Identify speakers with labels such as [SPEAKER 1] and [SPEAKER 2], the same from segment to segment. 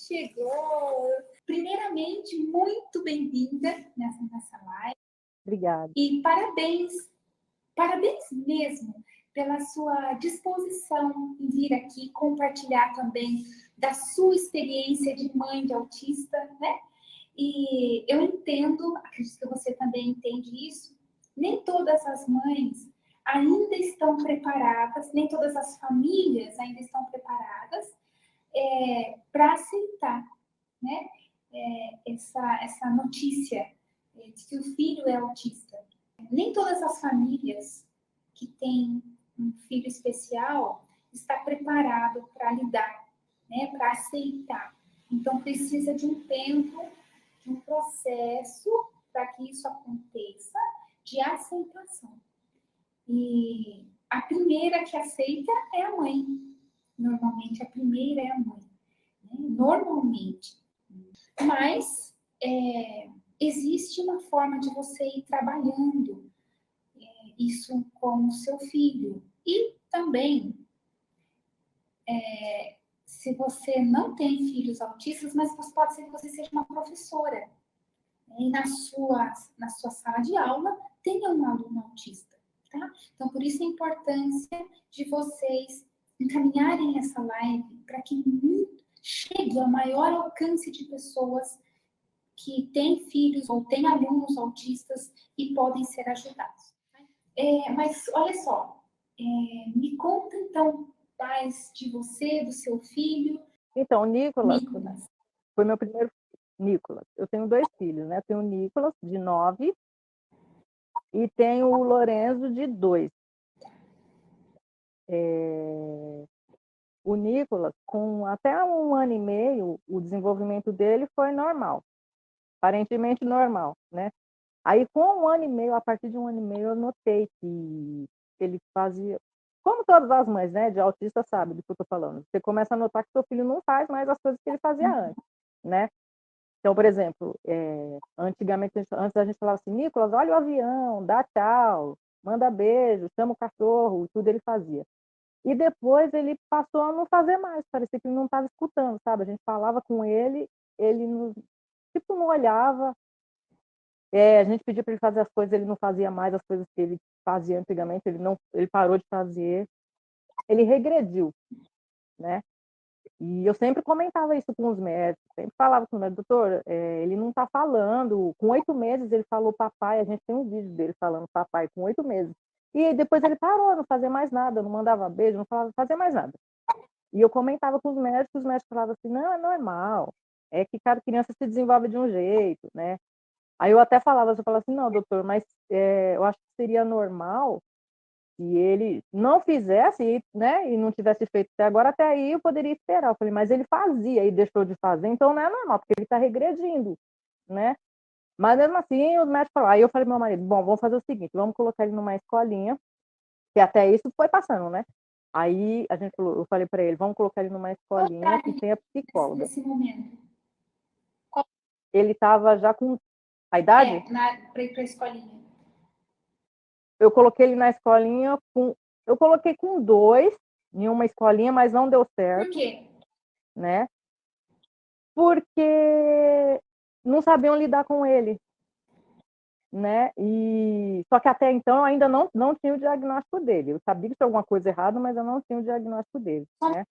[SPEAKER 1] chegou! Primeiramente, muito bem-vinda nessa live.
[SPEAKER 2] Obrigada.
[SPEAKER 1] E parabéns, parabéns mesmo pela sua disposição em vir aqui compartilhar também da sua experiência de mãe de autista, né? E eu entendo, acredito que você também entende isso, nem todas as mães ainda estão preparadas, nem todas as famílias ainda estão preparadas para aceitar, né, essa notícia de que o filho é autista. Nem todas as famílias que têm um filho especial está preparado para lidar, né, para aceitar. Então precisa de um tempo, de um processo para que isso aconteça, de aceitação. E a primeira que aceita é a mãe. Normalmente a primeira é a mãe, né? Normalmente. Mas existe uma forma de você ir trabalhando isso com o seu filho. E também, se você não tem filhos autistas, mas pode ser que você seja uma professora, né? E na sua sala de aula tenha um aluno autista. Tá? Então, por isso a importância de vocês encaminharem essa live para que chegue ao maior alcance de pessoas que têm filhos ou têm alunos autistas e podem ser ajudados. Mas olha só, me conta então mais de você, do seu filho.
[SPEAKER 2] Então, o Nicolas
[SPEAKER 1] Nicolas.
[SPEAKER 2] foi meu primeiro Nicolas. Eu tenho 2 filhos, né, tenho o Nicolas, de 9, e tenho o Lorenzo, de 2. O Nicolas, com até 1 ano e meio, o desenvolvimento dele foi normal, aparentemente normal, né. Aí com 1 ano e meio, a partir de 1 ano e meio, eu notei que ele fazia como todas as mães, né, de autista sabem do que eu estou falando, você começa a notar que seu filho não faz mais as coisas que ele fazia antes, né. Então, por exemplo, antigamente, antes a gente falava assim: "Nicolas, olha o avião, dá tchau, manda beijo, chama o cachorro", tudo ele fazia. E depois ele passou a não fazer mais, parecia que ele não estava escutando, sabe, a gente falava com ele, ele não, tipo, não olhava, a gente pedia para ele fazer as coisas, ele não fazia mais as coisas que ele fazia antigamente, ele parou de fazer, ele regrediu, né. E eu sempre comentava isso com os médicos, sempre falava com o médico: "Doutor, ele não está falando", com 8 meses ele falou papai, a gente tem um vídeo dele falando papai com 8 meses. E depois ele parou, não fazia mais nada, não mandava beijo, não falava fazia mais nada. E eu comentava com os médicos falavam assim: "Não, é normal, é que cada criança se desenvolve de um jeito, né". Aí eu até falava, eu falava assim: "Não, doutor, mas, eu acho que seria normal se ele não fizesse, né, e não tivesse feito até agora, até aí eu poderia esperar". Eu falei: "Mas ele fazia e deixou de fazer, então não é normal, porque ele está regredindo, né". Mas mesmo assim os médicos falaram, aí eu falei para meu marido: "Bom, vamos fazer o seguinte, vamos colocar ele numa escolinha", que até isso foi passando, né. Aí a gente falou, eu falei para ele: "Vamos colocar ele numa
[SPEAKER 1] Qual a
[SPEAKER 2] escolinha que
[SPEAKER 1] idade
[SPEAKER 2] tenha psicóloga".
[SPEAKER 1] nesse momento? Qual
[SPEAKER 2] Ele estava já com a idade?
[SPEAKER 1] para ir para a escolinha?
[SPEAKER 2] Eu coloquei ele na escolinha com eu coloquei com 2 em uma escolinha, mas não deu
[SPEAKER 1] Por
[SPEAKER 2] certo,
[SPEAKER 1] quê?
[SPEAKER 2] né, porque não sabiam lidar com ele, né, e só que até então eu ainda não tinha o diagnóstico dele. Eu sabia que tinha alguma coisa errada, mas eu não tinha o diagnóstico dele, né.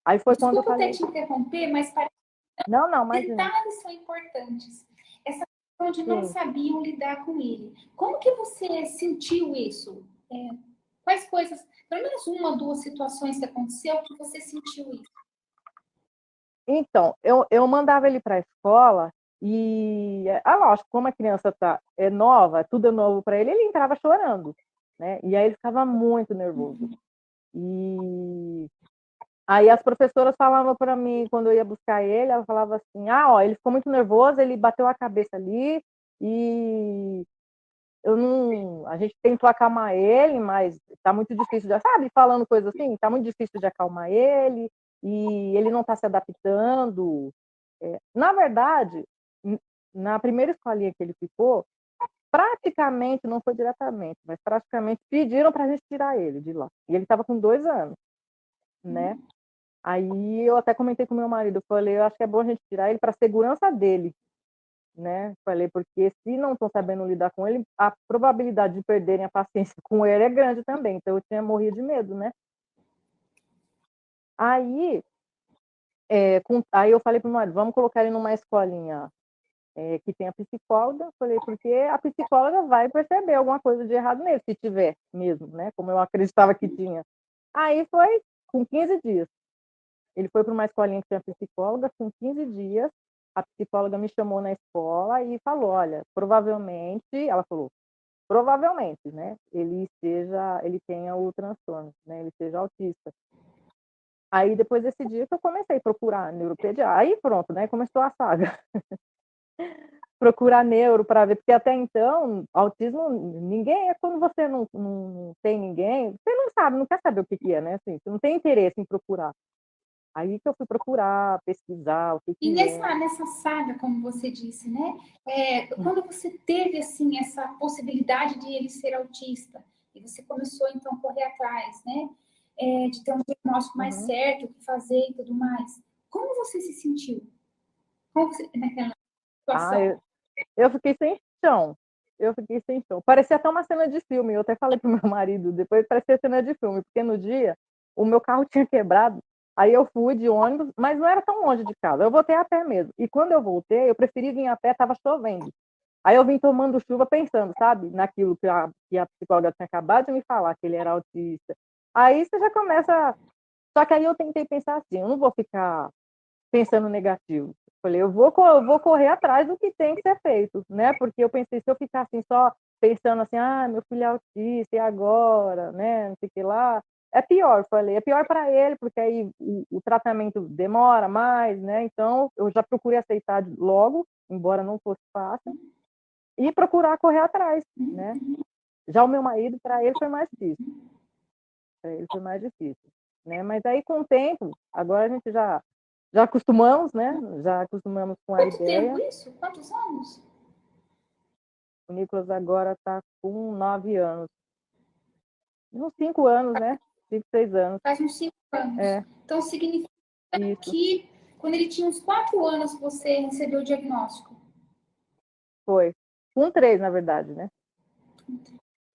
[SPEAKER 2] Aí foi quando eu
[SPEAKER 1] Desculpa até
[SPEAKER 2] falei
[SPEAKER 1] te interromper, mas parece
[SPEAKER 2] não, não,
[SPEAKER 1] que
[SPEAKER 2] imagina.
[SPEAKER 1] detalhes são importantes. Essa questão de não
[SPEAKER 2] Sim.
[SPEAKER 1] sabiam lidar com ele. Como que você sentiu isso? Quais coisas, pelo menos uma, duas situações que aconteceu que você sentiu isso?
[SPEAKER 2] Então, eu mandava ele para a escola e, lógico, como a criança é nova, tudo é novo para ele, ele entrava chorando, né, e aí ele ficava muito nervoso. E aí as professoras falavam para mim, quando eu ia buscar ele, ela falava assim: "Ah, ó, ele ficou muito nervoso, ele bateu a cabeça ali e eu não a gente tentou acalmar ele, mas tá muito difícil de", sabe, falando coisa assim, "tá muito difícil de acalmar ele, e ele não está se adaptando". Na verdade, na primeira escolinha que ele ficou, praticamente, não foi diretamente, mas praticamente pediram pra gente tirar ele de lá, e ele estava com 2 anos, né. Aí eu até comentei com meu marido, eu falei: "Eu acho que é bom a gente tirar ele para a segurança dele", né, falei: "Porque se não estão sabendo lidar com ele, a probabilidade de perderem a paciência com ele é grande também", então eu tinha morrido de medo, né. Aí, aí eu falei para o meu marido: "Vamos colocar ele numa escolinha, que tenha psicóloga", falei: "Porque a psicóloga vai perceber alguma coisa de errado nele, se tiver mesmo, né, como eu acreditava que tinha". Aí foi com 15 dias. Ele foi para uma escolinha que tinha psicóloga, com 15 dias, a psicóloga me chamou na escola e falou: "Olha, provavelmente", ela falou: "Provavelmente, né, ele tenha o transtorno, né, ele seja autista". Aí depois desse dia que eu comecei a procurar neuropediatra, aí pronto, né, começou a saga. Procurar neuro para ver, porque até então, autismo ninguém é quando você não tem ninguém, você não sabe, não quer saber o que que é, né, assim, você não tem interesse em procurar. Aí que eu fui procurar, pesquisar o que
[SPEAKER 1] E
[SPEAKER 2] que é.
[SPEAKER 1] nessa saga, como você disse, né? Quando você teve assim essa possibilidade de ele ser autista e você começou então a correr atrás, né? De ter um diagnóstico mais
[SPEAKER 2] Uhum.
[SPEAKER 1] certo, o que fazer e tudo mais. Como você se sentiu? Como você, naquela
[SPEAKER 2] Ah,
[SPEAKER 1] situação?
[SPEAKER 2] eu fiquei sem chão, eu fiquei sem chão. Parecia até uma cena de filme, eu até falei para o meu marido depois, parecia cena de filme, porque no dia, o meu carro tinha quebrado, aí eu fui de ônibus, mas não era tão longe de casa, eu voltei a pé mesmo. E quando eu voltei, eu preferi vir a pé, estava chovendo. Aí eu vim tomando chuva pensando, sabe, naquilo que a psicóloga tinha acabado de me falar, que ele era autista. Aí você já começa, só que aí eu tentei pensar assim: "Eu não vou ficar pensando negativo". Falei: eu vou correr atrás do que tem que ser feito", né, porque eu pensei: "Se eu ficar assim só pensando assim: 'Ah, meu filho é autista, e agora?', né, não sei o que lá, é pior", falei, "é pior para ele, porque aí o tratamento demora mais, né, então eu já procurei aceitar logo, embora não fosse fácil, e procurar correr atrás, né". Já o meu marido, para ele foi mais difícil, para ele foi mais difícil, né, mas aí com o tempo, agora a gente já acostumamos, né, já acostumamos com a
[SPEAKER 1] Quanto tempo
[SPEAKER 2] ideia.
[SPEAKER 1] isso? Quantos anos?
[SPEAKER 2] O Nicolas agora está com 9 anos, uns 5 anos, né, 5, 6 anos.
[SPEAKER 1] Faz uns 5 anos.
[SPEAKER 2] É,
[SPEAKER 1] Então significa
[SPEAKER 2] isso,
[SPEAKER 1] que quando ele tinha uns 4 anos você recebeu o diagnóstico.
[SPEAKER 2] foi. Com 3 na verdade, né,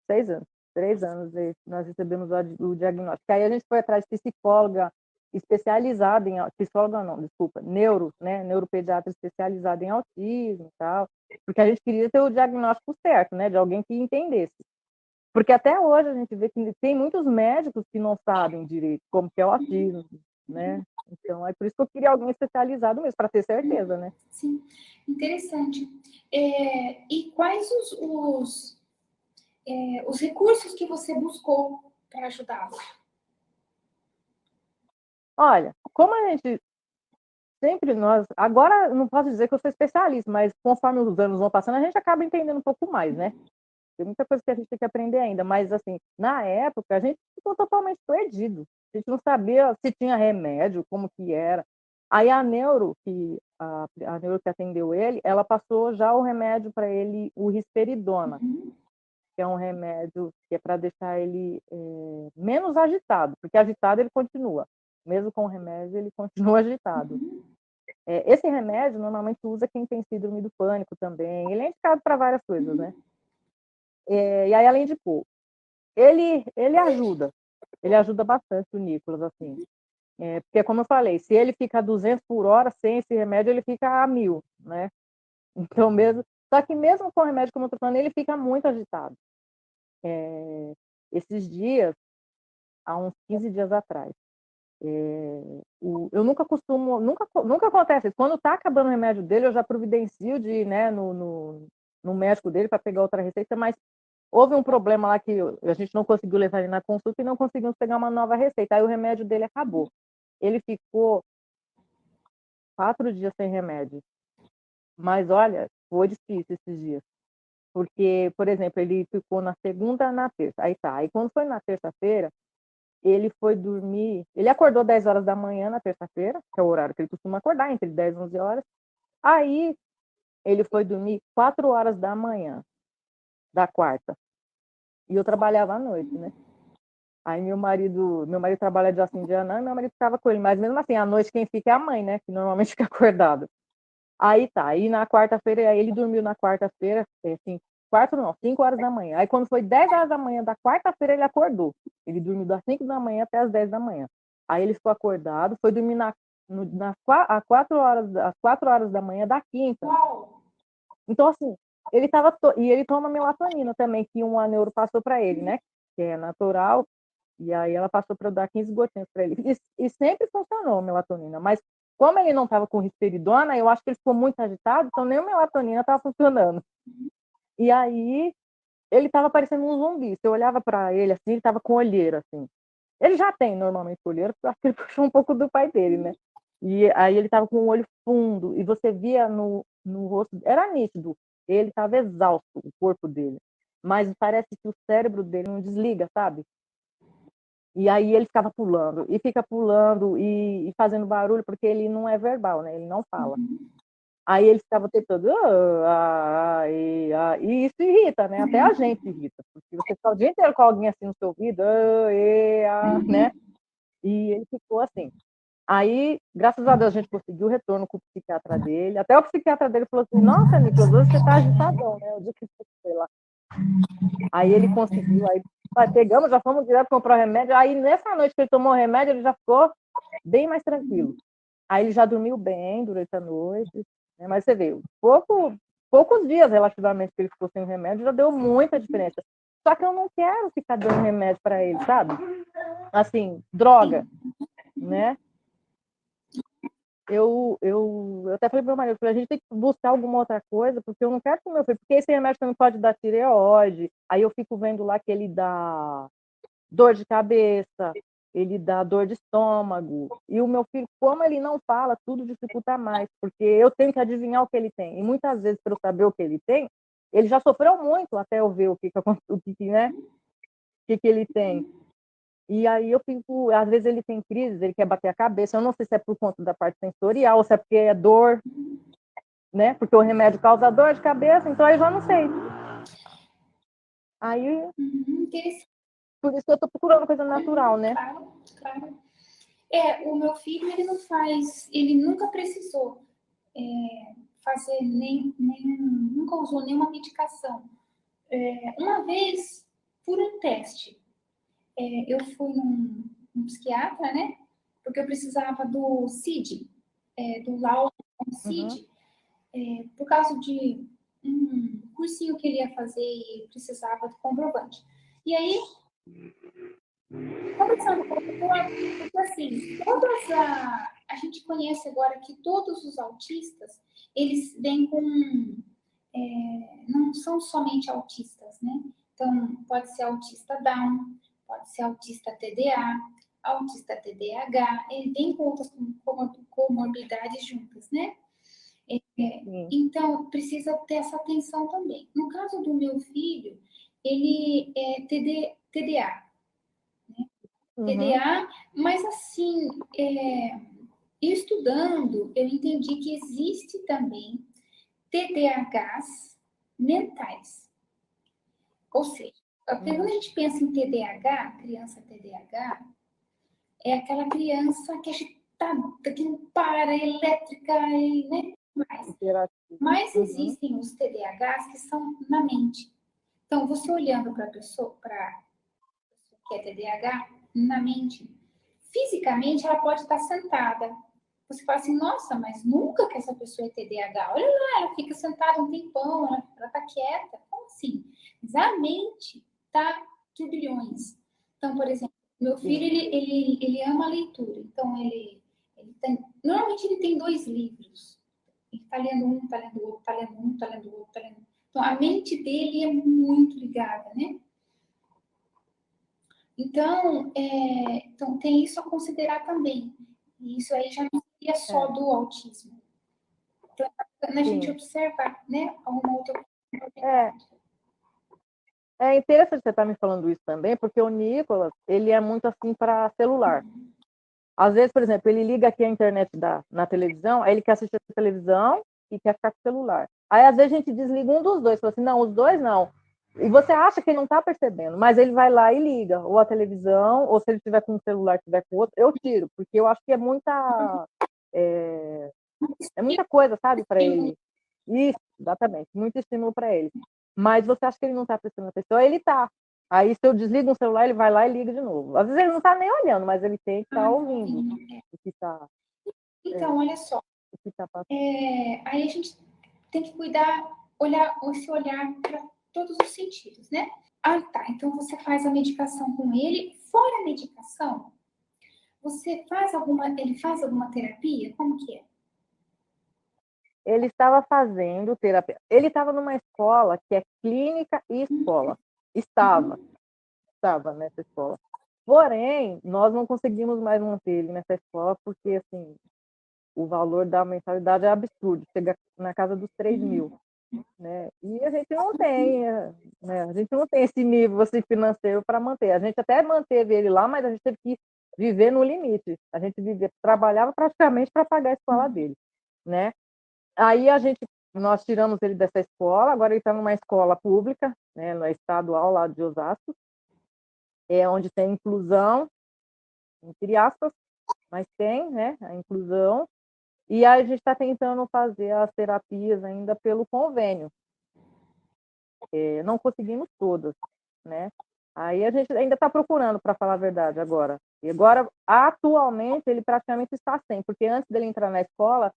[SPEAKER 2] 6 anos, 3 anos nós recebemos o diagnóstico. Aí a gente foi atrás de psicóloga especializada em psicóloga não, desculpa, né, neuropediatra especializada em autismo e tal, porque a gente queria ter o diagnóstico certo, né, de alguém que entendesse. Porque até hoje a gente vê que tem muitos médicos que não sabem direito como que é o autismo, né. Então é por isso que eu queria alguém especializado mesmo, para ter certeza, né.
[SPEAKER 1] Sim, interessante. E quais os recursos que você buscou para ajudá-lo?
[SPEAKER 2] Olha, como a gente sempre nós agora eu não posso dizer que eu sou especialista, mas conforme os anos vão passando, a gente acaba entendendo um pouco mais, né. Tem muita coisa que a gente tem que aprender ainda, mas assim, na época a gente ficou totalmente perdido. A gente não sabia se tinha remédio, como que era. Aí a neuro que atendeu ele, ela passou já o remédio para ele, o risperidona,
[SPEAKER 1] Uhum,
[SPEAKER 2] que é um remédio que é para deixar ele, menos agitado, porque agitado ele continua. Mesmo com o remédio, ele continua agitado.
[SPEAKER 1] uhum,
[SPEAKER 2] Esse remédio normalmente usa quem tem síndrome do pânico também, ele é indicado para várias coisas, né.
[SPEAKER 1] uhum.
[SPEAKER 2] E aí ela indicou. Ele ajuda bastante o Nicolas, assim, porque como eu falei, se ele fica a 200 por hora, sem esse remédio ele fica a 1000, né. Então mesmo só que mesmo com o remédio, como eu tô falando, ele fica muito agitado. Esses dias, há uns 15 dias atrás, eu nunca costumo nunca acontece isso, quando tá acabando o remédio dele, eu já providencio de ir, né, no médico dele para pegar outra receita, mas houve um problema lá que a gente não conseguiu levar ele na consulta e não conseguimos pegar uma nova receita, aí o remédio dele acabou. Ele ficou 4 dias sem remédio, mas olha, foi difícil esses dias, porque, por exemplo, ele ficou na segunda, na terça, aí tá, aí quando foi na terça-feira, ele acordou 10 horas da manhã na terça-feira, que é o horário que ele costuma acordar, entre 10 e 11 horas. Aí ele foi dormir 4 horas da manhã da quarta, e eu trabalhava à noite, né. Aí meu marido trabalha de assim dia não, e meu marido ficava com ele, mas mesmo assim, à noite quem fica é a mãe, né, que normalmente fica acordada. Aí tá, aí na quarta-feira, aí ele dormiu na quarta-feira, assim, 5 horas da manhã. Aí quando foi 10 horas da manhã da quarta-feira, ele acordou. Ele dormiu das 5 da manhã até as 10 da manhã. Aí ele ficou acordado, foi dormir às 4 horas da manhã da quinta.
[SPEAKER 1] Uau!
[SPEAKER 2] Então, assim, e ele toma melatonina também, que uma neuro passou para ele, né? Que é natural, e aí ela passou para eu dar 15 gotinhas para ele. E sempre funcionou a melatonina, mas como ele não estava com risperidona, eu acho que ele ficou muito agitado, então nem a melatonina estava funcionando. E aí ele estava parecendo um zumbi. Se eu olhava para ele assim, ele estava com olheira, assim. Ele já tem normalmente olheira, porque eu acho que ele puxou um pouco do pai dele, né? E aí ele estava com o olho fundo, e você via no rosto, era nítido, ele estava exausto, o corpo dele. Mas parece que o cérebro dele não desliga, sabe? E aí ele ficava pulando, e fica pulando e fazendo barulho, porque ele não é verbal, né? Ele não fala. Aí ele ficava tentando, e isso irrita, né? Até a gente irrita, porque você fica o dia inteiro com alguém assim no seu ouvido, né? E ele ficou assim. Aí, graças a Deus, a gente conseguiu o retorno com o psiquiatra dele. Até o psiquiatra dele falou assim: Nossa, Nicolas, hoje você tá agitadão, né? O dia que você foi lá. Aí ele conseguiu, aí pegamos, já fomos direto comprar o remédio. Aí nessa noite que ele tomou o remédio, ele já ficou bem mais tranquilo. Aí ele já dormiu bem durante a noite, né? Mas você vê, poucos dias relativamente que ele ficou sem o remédio já deu muita diferença. Só que eu não quero ficar dando remédio para ele, sabe? Assim, droga, né? Eu até falei para meu marido, a gente tem que buscar alguma outra coisa, porque eu não quero que o meu filho, porque esse remédio também pode dar tireoide, aí eu fico vendo lá que ele dá dor de cabeça, ele dá dor de estômago, e o meu filho, como ele não fala, tudo dificulta mais, porque eu tenho que adivinhar o que ele tem, e muitas vezes, para eu saber o que ele tem, ele já sofreu muito até eu ver né, o que ele tem. E aí eu fico, às vezes ele tem crise, ele quer bater a cabeça, eu não sei se é por conta da parte sensorial, ou se é porque é dor, né? Porque o remédio causa dor de cabeça, então eu já não sei. Aí, por isso que eu tô procurando coisa natural, né?
[SPEAKER 1] Claro, claro. O meu filho, ele não faz, ele nunca precisou fazer nunca usou nenhuma medicação. Uma vez, por um teste, eu fui num psiquiatra, né? Porque eu precisava do CID, do laudo CID, por causa de um cursinho que ele ia fazer e precisava do comprovante. E aí, conversando com o doutor, porque assim, a gente conhece agora que todos os autistas, eles vêm com, não são somente autistas, né? Então, pode ser autista Down, pode ser autista TDA, autista TDAH, ele vem com outras comorbidades juntas, né? Então, precisa ter essa atenção também. No caso do meu filho, ele é TDA, TDA, mas assim, estudando, eu entendi que existe também TDAHs mentais. Ou seja, quando a gente pensa em TDAH, criança TDAH, é aquela criança que agitada, que não para, elétrica, né? Mas existem os TDAHs que são na mente. Então, você olhando para a pessoa que é TDAH, na mente, fisicamente ela pode estar sentada. Você fala assim, nossa, mas nunca que essa pessoa é TDAH. Olha lá, ela fica sentada um tempão, ela está quieta. Como assim? Mas a mente está turbilhões. Então, por exemplo, meu filho, ele ama a leitura. Então, normalmente ele tem 2 livros. Ele está lendo um, está lendo outro, está lendo um, está lendo outro, está lendo. Então, a mente dele é muito ligada, né? Então, tem isso a considerar também. E isso aí já não seria só do autismo. Então, a gente observar, né? Alguma outra coisa.
[SPEAKER 2] É interessante você estar me falando isso também, porque o Nicolas, ele é muito assim para celular. Às vezes, por exemplo, ele liga aqui a internet na televisão, aí ele quer assistir a televisão e quer ficar com o celular. Aí, às vezes, a gente desliga um dos dois, fala assim, não, os dois não. E você acha que ele não está percebendo, mas ele vai lá e liga, ou a televisão, ou se ele tiver com um celular, tiver com outro, eu tiro, porque eu acho que é, é muita coisa, sabe, para ele. Isso, exatamente, muito estímulo para ele. Mas você acha que ele não está prestando atenção? Ele está. Aí, se eu desligo um celular, ele vai lá e liga de novo. Às vezes ele não está nem olhando, mas ele tem que estar ouvindo o que está
[SPEAKER 1] Então, olha só,
[SPEAKER 2] passando.
[SPEAKER 1] aí a gente tem que cuidar, olhar esse olhar para todos os sentidos, né? Ah, tá. Então você faz a medicação com ele. Fora a medicação, ele faz alguma terapia? Como que é?
[SPEAKER 2] Ele estava fazendo terapia. Ele estava numa escola que é clínica e escola. Estava nessa escola. Porém, nós não conseguimos mais manter ele nessa escola porque, assim, o valor da mensalidade é absurdo, chega na casa dos 3.000, né? E a gente não tem, né? A gente não tem esse nível assim, financeiro para manter. A gente até manteve ele lá, mas a gente teve que viver no limite. A gente trabalhava praticamente para pagar a escola dele, né? Aí nós tiramos ele dessa escola, agora ele está numa escola pública, né, na estadual lá de Osasco, onde tem inclusão, entre aspas, mas tem, né, a inclusão. E aí a gente está tentando fazer as terapias ainda pelo convênio. Não conseguimos todas, né? Aí a gente ainda está procurando, para falar a verdade, agora. E agora, atualmente, ele praticamente está sem, porque antes dele entrar na escola,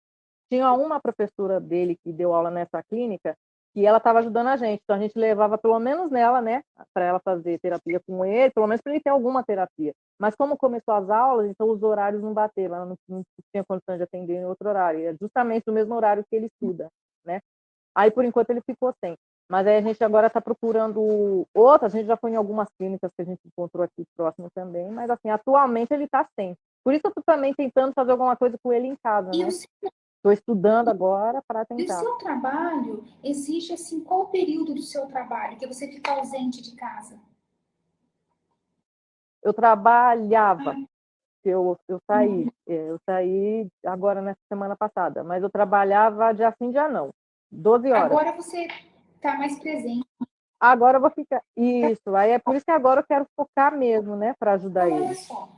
[SPEAKER 2] tinha uma professora dele que deu aula nessa clínica que ela estava ajudando a gente. Então, a gente levava pelo menos nela, né, para ela fazer terapia com ele, pelo menos para ele ter alguma terapia. Mas como começou as aulas, então os horários não bateram, ela não tinha condição de atender em outro horário. É justamente no mesmo horário que ele estuda, né? Aí, por enquanto, ele ficou sem. Mas aí a gente agora está procurando outras, a gente já foi em algumas clínicas que a gente encontrou aqui próximo também, mas assim, atualmente ele está sem. Por isso eu estou também tentando fazer alguma coisa com ele em casa,
[SPEAKER 1] E
[SPEAKER 2] né? Estou estudando agora para
[SPEAKER 1] o
[SPEAKER 2] tentar.
[SPEAKER 1] seu trabalho exige, assim, qual o período do seu trabalho que você fica ausente de casa?
[SPEAKER 2] Eu trabalhava, eu saí agora nessa semana passada, mas eu trabalhava dia sim, dia não, 12 horas.
[SPEAKER 1] Agora você está mais presente.
[SPEAKER 2] Agora eu vou ficar. Isso, aí é por isso que agora eu quero focar mesmo, né, para ajudar
[SPEAKER 1] Então, olha
[SPEAKER 2] ele.
[SPEAKER 1] só,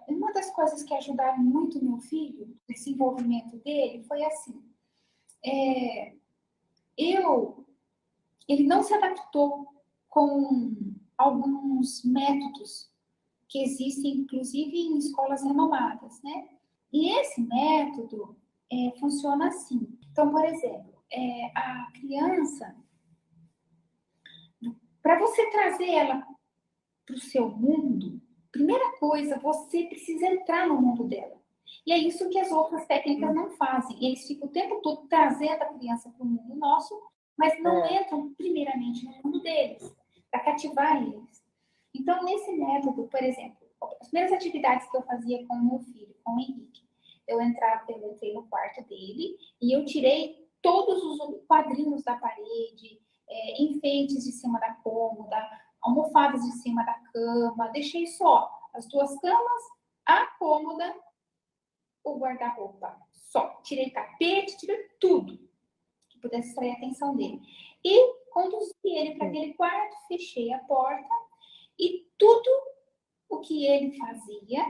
[SPEAKER 1] uma das coisas que ajudaram muito meu filho, no desenvolvimento dele, foi assim, ele não se adaptou com alguns métodos que existem, inclusive, em escolas renomadas, né? E esse método funciona assim. Então, por exemplo, a criança, para você trazer ela para o seu mundo, primeira coisa, você precisa entrar no mundo dela. E é isso que as outras técnicas não fazem. Eles ficam o tempo todo trazendo a criança para o mundo nosso, mas não entram primeiramente no mundo deles, para cativar eles. Então, nesse método, por exemplo, as primeiras atividades que eu fazia com o meu filho, com o Henrique, eu entrei no quarto dele e eu tirei todos os quadrinhos da parede, enfeites de cima da cômoda, almofadas de cima da cama, deixei só as duas camas, a cômoda, o guarda-roupa. Só. Tirei tapete, tirei tudo que pudesse extrair a atenção dele. E conduzi ele para aquele quarto, fechei a porta e tudo o que ele fazia,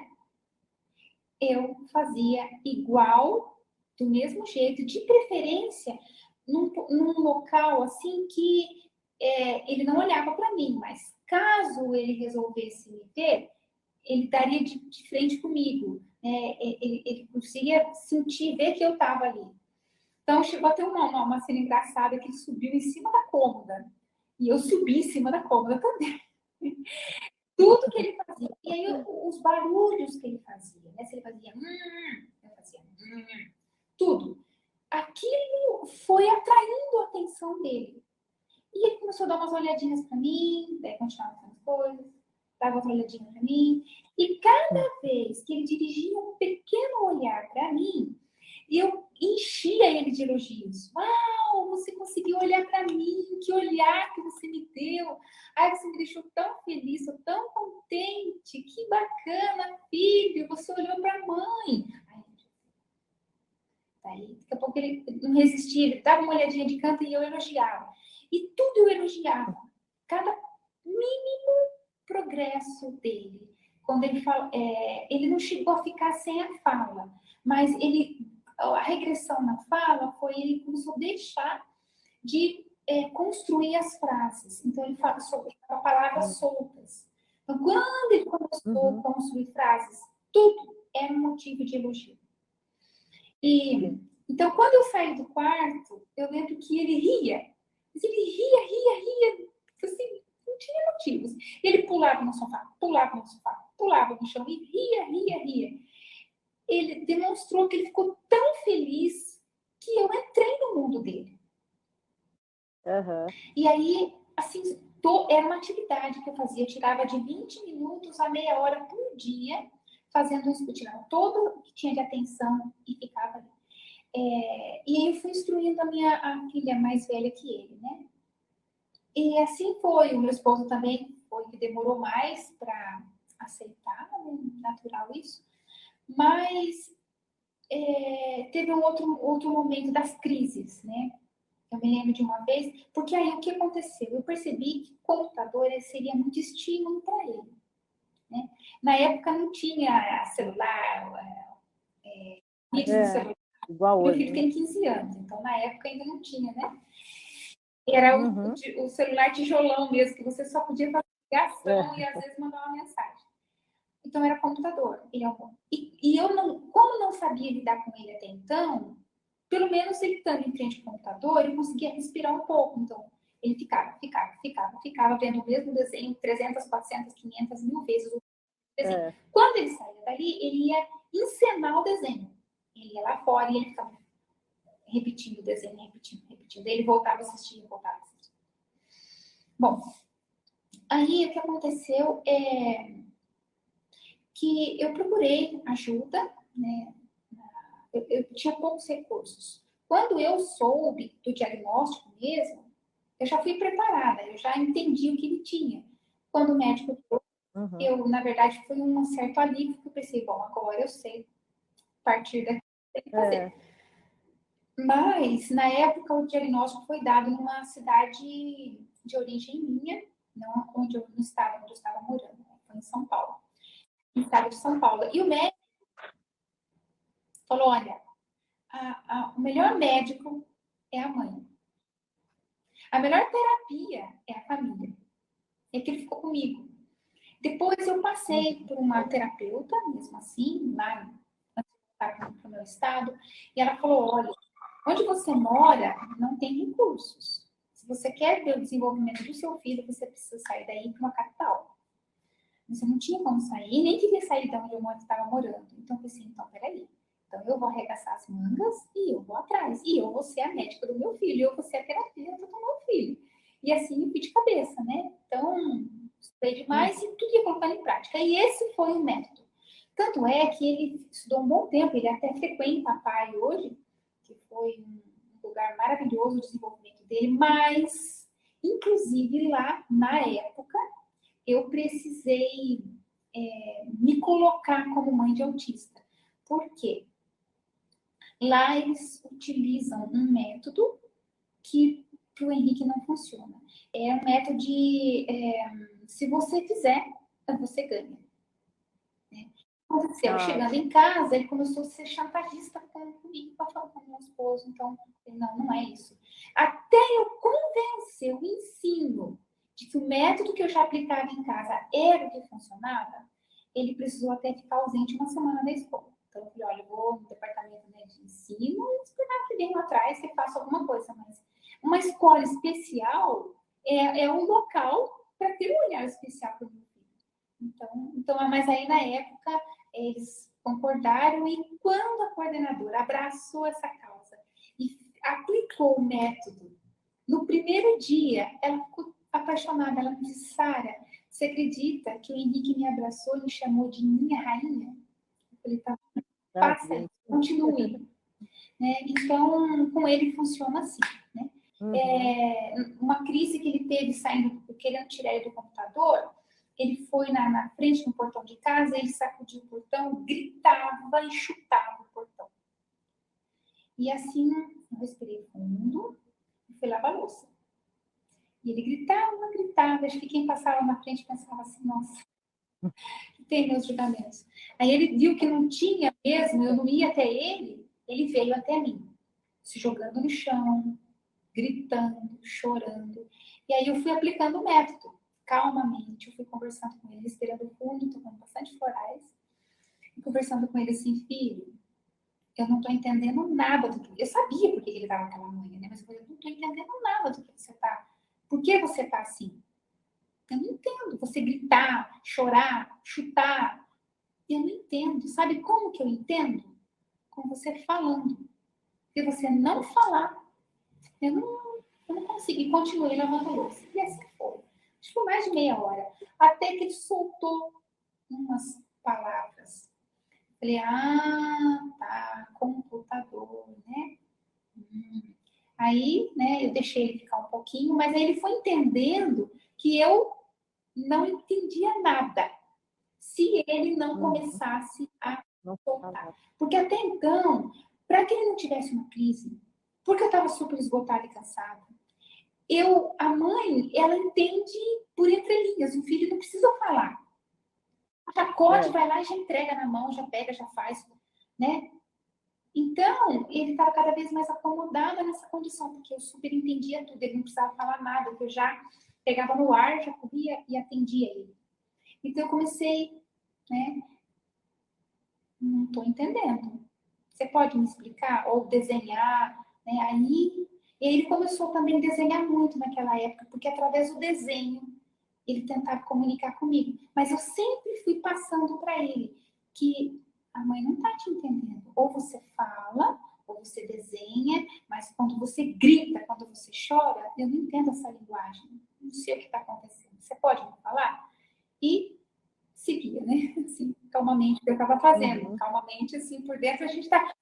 [SPEAKER 1] eu fazia igual, do mesmo jeito, de preferência num local assim que ele não olhava para mim, mas caso ele resolvesse me ver, ele daria de frente comigo, né? Ele conseguia sentir, ver que eu estava ali. Então, chegou a ter uma cena engraçada que ele subiu em cima da cômoda. E eu subi em cima da cômoda também. Tudo que ele fazia. E aí, os barulhos que ele fazia, né? Se ele fazia, eu fazia, tudo. Aquilo foi atraindo a atenção dele. E ele começou a dar umas olhadinhas para mim, daí continuava fazendo coisas, dava outra olhadinha para mim. E cada vez que ele dirigia um pequeno olhar para mim, eu enchia ele de elogios. Uau, você conseguiu olhar para mim, que olhar que você me deu. Ai, você me deixou tão feliz, sou tão contente, que bacana, filho, você olhou para a mãe. Aí, daqui a pouco ele não resistia, ele dava uma olhadinha de canto e eu elogiava. E tudo eu elogiava. cada mínimo progresso dele. Quando ele fala, ele não chegou a ficar sem a fala, mas a regressão na fala foi ele começou a deixar de construir as frases. Então, ele fala sobre palavras soltas. Então, quando ele começou a construir frases, tudo era um motivo de elogio. Então, quando eu saí do quarto, eu lembro que ele ria. Mas ele ria, assim, não tinha motivos. Ele pulava no sofá, pulava no chão e ria. Ele demonstrou que ele ficou tão feliz que eu entrei no mundo dele. E aí, assim, era uma atividade que eu fazia, tirava de 20 minutos a meia hora por dia, fazendo isso, eu tirava todo o que tinha de atenção e ficava ali. E aí eu fui instruindo a filha mais velha que ele, né? E assim foi, o meu esposo também foi que demorou mais para aceitar, né? Natural isso, mas teve um outro momento das crises, né? Eu me lembro de uma vez, porque aí o que aconteceu? Eu percebi que o computador seria muito estímulo para ele. Né? Na época não tinha celular, celular.
[SPEAKER 2] Igual
[SPEAKER 1] meu
[SPEAKER 2] hoje.
[SPEAKER 1] filho tem 15 anos, então na época ainda não tinha, né? Era o celular tijolão mesmo, que você só podia fazer ligação e às vezes mandar uma mensagem. Então era computador. E eu não, como não sabia lidar com ele até então, pelo menos ele estando em frente ao computador, ele conseguia respirar um pouco. Então, ele ficava vendo o mesmo desenho 300, 400, 500 mil vezes. Quando ele saía dali, ele ia encenar o desenho. Ele ia lá fora e ele ficava repetindo o desenho, repetindo. Ele voltava a assistir. Bom, aí o que aconteceu é que eu procurei ajuda, né? Eu tinha poucos recursos. Quando eu soube do diagnóstico mesmo, eu já fui preparada, eu já entendi o que ele tinha. Quando o médico eu, na verdade, foi um certo alívio, porque eu pensei, bom, agora eu sei, a partir daqui, tem que fazer. Mas, na época, o diagnóstico foi dado numa cidade de origem minha, não no estado onde eu estava morando, né? Foi em São Paulo, no estado de São Paulo. E o médico falou, olha, o melhor médico é a mãe. A melhor terapia é a família. É que ele ficou comigo. Depois eu passei por uma terapeuta, mesmo assim, lá no meu estado, e ela falou, olha, onde você mora não tem recursos. Se você quer ver o desenvolvimento do seu filho, você precisa sair daí para uma capital. Você não tinha como sair, nem queria sair de onde eu estava morando. Então eu pensei, então, peraí. Então eu vou arregaçar as mangas e eu vou atrás. E eu vou ser a médica do meu filho, eu vou ser a terapeuta do meu filho. E assim eu fui de cabeça, né? Então, estudei demais e tudo ia colocando em prática. E esse foi o método. Tanto é que ele estudou um bom tempo, ele até frequenta a PAI hoje, que foi um lugar maravilhoso o desenvolvimento dele, mas, inclusive lá, na época, eu precisei me colocar como mãe de autista. Por quê? Lá eles utilizam um método que para o Henrique não funciona. É um método de se você fizer, você ganha. Né? Aconteceu, chegando em casa, ele começou a ser chantagista comigo, para falar com o meu esposo. Então, não é isso. Até eu convencer o ensino de que o método que eu já aplicava em casa era o que funcionava, ele precisou até ficar ausente uma semana da escola. Então, eu falei, olha, eu vou no departamento, né, de ensino e esperar que venha atrás que faça alguma coisa. Mas uma escola especial é um local para ter um olhar especial para o meu filho. Então, mas aí na época eles concordaram e quando a coordenadora abraçou essa causa e aplicou o método, no primeiro dia ela ficou apaixonada. Ela me disse, Sara, você acredita que o Henrique me abraçou e me chamou de minha rainha? Eu falei, tá, faça isso, continue. Né? Então, com ele funciona assim. Né? Uma crise que ele teve saindo, querendo tirar ele do computador, ele foi na frente do portão de casa, ele sacudiu o portão, gritava e chutava o portão. E assim, eu respirei fundo e fui lavar a louça. E ele gritava, gritava. Acho que quem passava na frente pensava assim, nossa, tem meus julgamentos. Aí ele viu que não tinha mesmo, eu não ia até ele veio até mim, se jogando no chão, gritando, chorando. E aí eu fui aplicando o método, calmamente, eu fui conversando com ele, respirando fundo, tomando bastante florais, e conversando com ele assim, filho, eu não estou entendendo nada do que... Eu sabia porque ele estava aquela manhã, né? Mas eu falei, eu não estou entendendo nada do que você está... Por que você está assim? Eu não entendo. Você gritar, chorar, chutar, eu não entendo. Sabe como que eu entendo? Com você falando. Se você não falar, eu não consigo. E continuei lavando a louça. E assim foi. Acho que foi mais de meia hora. Até que ele soltou umas palavras. Falei, tá, computador, né? Aí, né, eu deixei ele ficar um pouquinho, mas aí ele foi entendendo que eu não entendia nada se ele não começasse a soltar. Porque até então, para que ele não tivesse uma crise, porque eu estava super esgotada e cansada, a mãe, ela entende por entrelinhas, o filho não precisa falar. O pacote vai lá e já entrega na mão, já pega, já faz, né? Então, ele estava cada vez mais acomodado nessa condição, porque eu super entendia tudo, ele não precisava falar nada, eu já pegava no ar, já corria e atendia ele. Então, eu comecei, né? Não estou entendendo. Você pode me explicar? Ou desenhar, né? Aí, ele começou também a desenhar muito naquela época, porque através do desenho, ele tentava comunicar comigo. Mas eu sempre fui passando para ele que a mãe não está te entendendo. Ou você fala, ou você desenha, mas quando você grita, quando você chora, eu não entendo essa linguagem. Não sei o que está acontecendo. Você pode me falar? E seguia, né? Assim, calmamente, o que eu estava fazendo. Calmamente, assim, por dentro a gente está...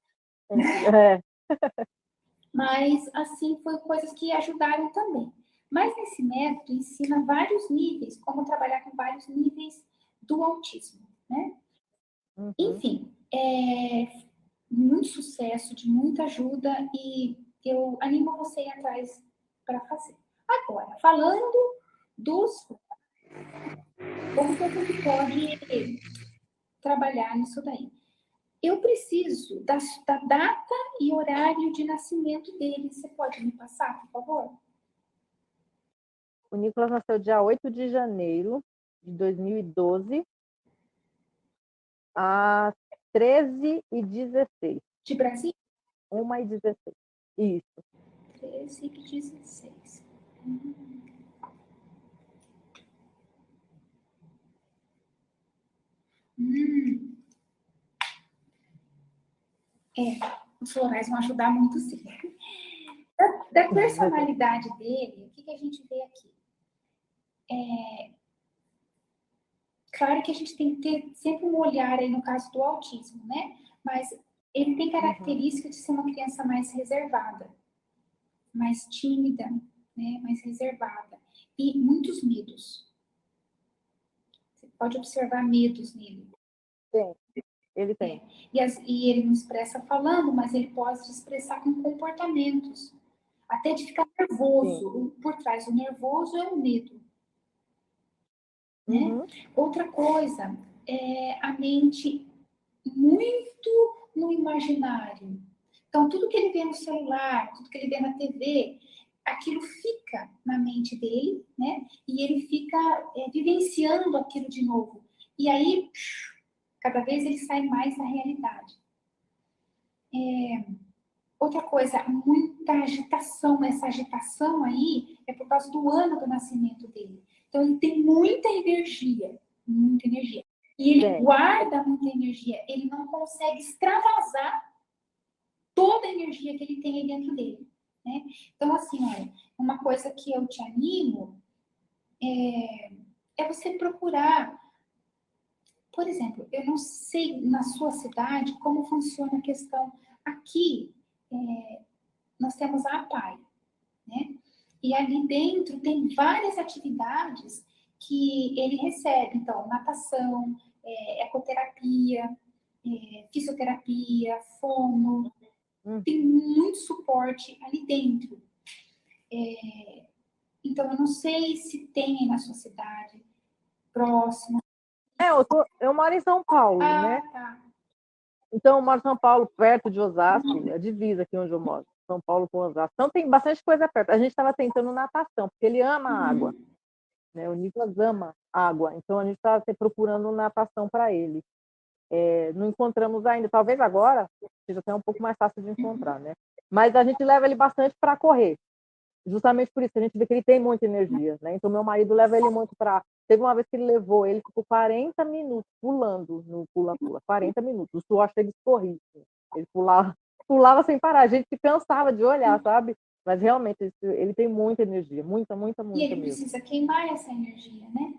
[SPEAKER 1] Mas, assim, foi coisas que ajudaram também. Mas nesse método ensina vários níveis, como trabalhar com vários níveis do autismo, né? Enfim, muito sucesso, de muita ajuda e eu animo você a ir atrás para fazer. Agora, falando dos... Como que a gente pode trabalhar nisso daí? Eu preciso da data e horário de nascimento dele. Você pode me passar, por favor?
[SPEAKER 2] O Nicolas nasceu dia 8 de janeiro de 2012, às 13h16.
[SPEAKER 1] De Brasília?
[SPEAKER 2] 1h16. Isso.
[SPEAKER 1] 13h16. Os florais vão ajudar muito, sim. Da personalidade dele, o que a gente vê aqui? Claro que a gente tem que ter sempre um olhar aí no caso do autismo, né? Mas ele tem característica de ser uma criança mais reservada, mais tímida, né? Mais reservada. E muitos medos. Você pode observar medos nele.
[SPEAKER 2] Tem. Ele tem.
[SPEAKER 1] E ele não expressa falando, mas ele pode se expressar com comportamentos. Até de ficar nervoso. Por trás do nervoso é o medo. Né? Outra coisa é a mente muito no imaginário. Então, tudo que ele vê no celular, tudo que ele vê na TV, aquilo fica na mente dele, né? E ele fica vivenciando aquilo de novo. E aí, cada vez ele sai mais da realidade. Outra coisa, muita agitação. Essa agitação aí é por causa do ano do nascimento dele. Então, ele tem muita energia, muita energia. E ele guarda muita energia. Ele não consegue extravasar toda a energia que ele tem aí dentro dele. Né? Então, assim, olha, uma coisa que eu te animo é você procurar. Por exemplo, eu não sei na sua cidade como funciona a questão. Aqui, nós temos a APAE, né? E ali dentro tem várias atividades que ele recebe. Então, natação, ecoterapia, fisioterapia, fono. Tem muito suporte ali dentro. Então, eu não sei se tem aí na sua cidade, próximo.
[SPEAKER 2] Eu moro em São Paulo, né?
[SPEAKER 1] Tá.
[SPEAKER 2] Então, eu moro em São Paulo, perto de Osasco, é divisa aqui onde eu moro, São Paulo com Osasco. Então, tem bastante coisa perto. A gente estava tentando natação, porque ele ama a água, né? O Nicolas ama água, então a gente estava procurando natação para ele. Não encontramos ainda, talvez agora seja até um pouco mais fácil de encontrar, né? Mas a gente leva ele bastante para correr, justamente por isso, a gente vê que ele tem muita energia, né? Então, meu marido leva ele muito para. Teve uma vez que ele levou ele, ficou 40 minutos pulando no pula-pula, 40 minutos. O suor chega escorrido. Ele pulava sem parar. A gente se cansava de olhar, sabe? Mas realmente ele tem muita energia, muita, muita,
[SPEAKER 1] E
[SPEAKER 2] muita
[SPEAKER 1] ele
[SPEAKER 2] mesmo.
[SPEAKER 1] precisa queimar essa energia, né?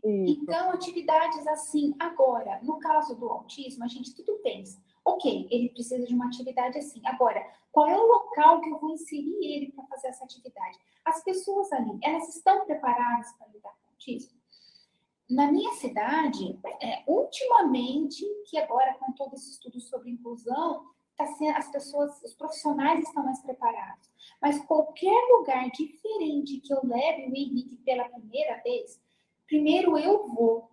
[SPEAKER 2] Isso.
[SPEAKER 1] Então, atividades assim, agora, no caso do autismo, a gente tudo pensa, ok, ele precisa de uma atividade assim. Agora, qual é o local que eu vou inserir ele para fazer essa atividade? As pessoas ali, elas estão preparadas para lidar com o autismo? Na minha cidade, ultimamente, que agora com todo esse estudo sobre inclusão, as pessoas, os profissionais estão mais preparados. Mas qualquer lugar diferente que eu leve o Henrique pela primeira vez, primeiro eu vou,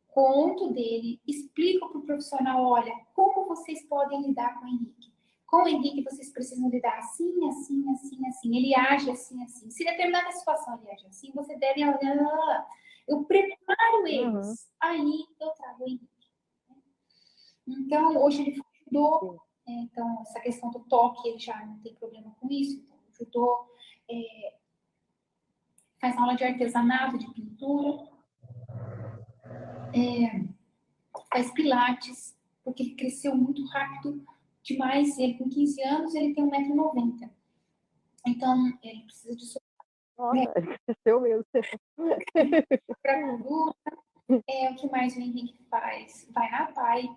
[SPEAKER 1] conto dele, explico para o profissional, olha, como vocês podem lidar com o Henrique. Com o Henrique vocês precisam lidar assim, assim, assim, assim. Ele age assim, assim. Se determinada situação ele age assim, você deve olhar. Eu preparo eles. Aí eu trago o Henrique. Então, hoje ele ajudou. Então, essa questão do toque, ele já não tem problema com isso. Então, ajudou. Faz aula de artesanato, de pintura. Faz pilates, porque ele cresceu muito rápido demais. Ele, com 15 anos, ele tem 1,90 m. Então, ele precisa de
[SPEAKER 2] Nossa, ele cresceu mesmo.
[SPEAKER 1] para conduta. O que mais o Henrique faz? Vai na PAI.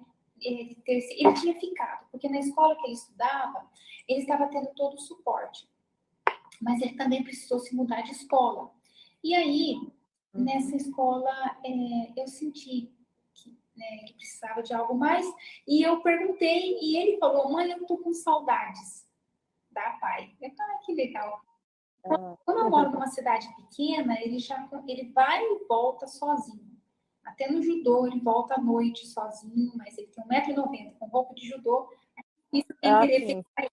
[SPEAKER 1] Ele tinha ficado, porque na escola que ele estudava, ele estava tendo todo o suporte. Mas ele também precisou se mudar de escola. E aí, nessa escola, eu senti que ele precisava de algo mais. E eu perguntei, e ele falou, mãe, eu tô com saudades da PAI. Eu falei, que legal. Como eu moro numa cidade pequena, ele vai e volta sozinho. Até no judô, ele volta à noite sozinho, mas ele tem 1,90 m com roupa de judô. Isso tem querer ficar.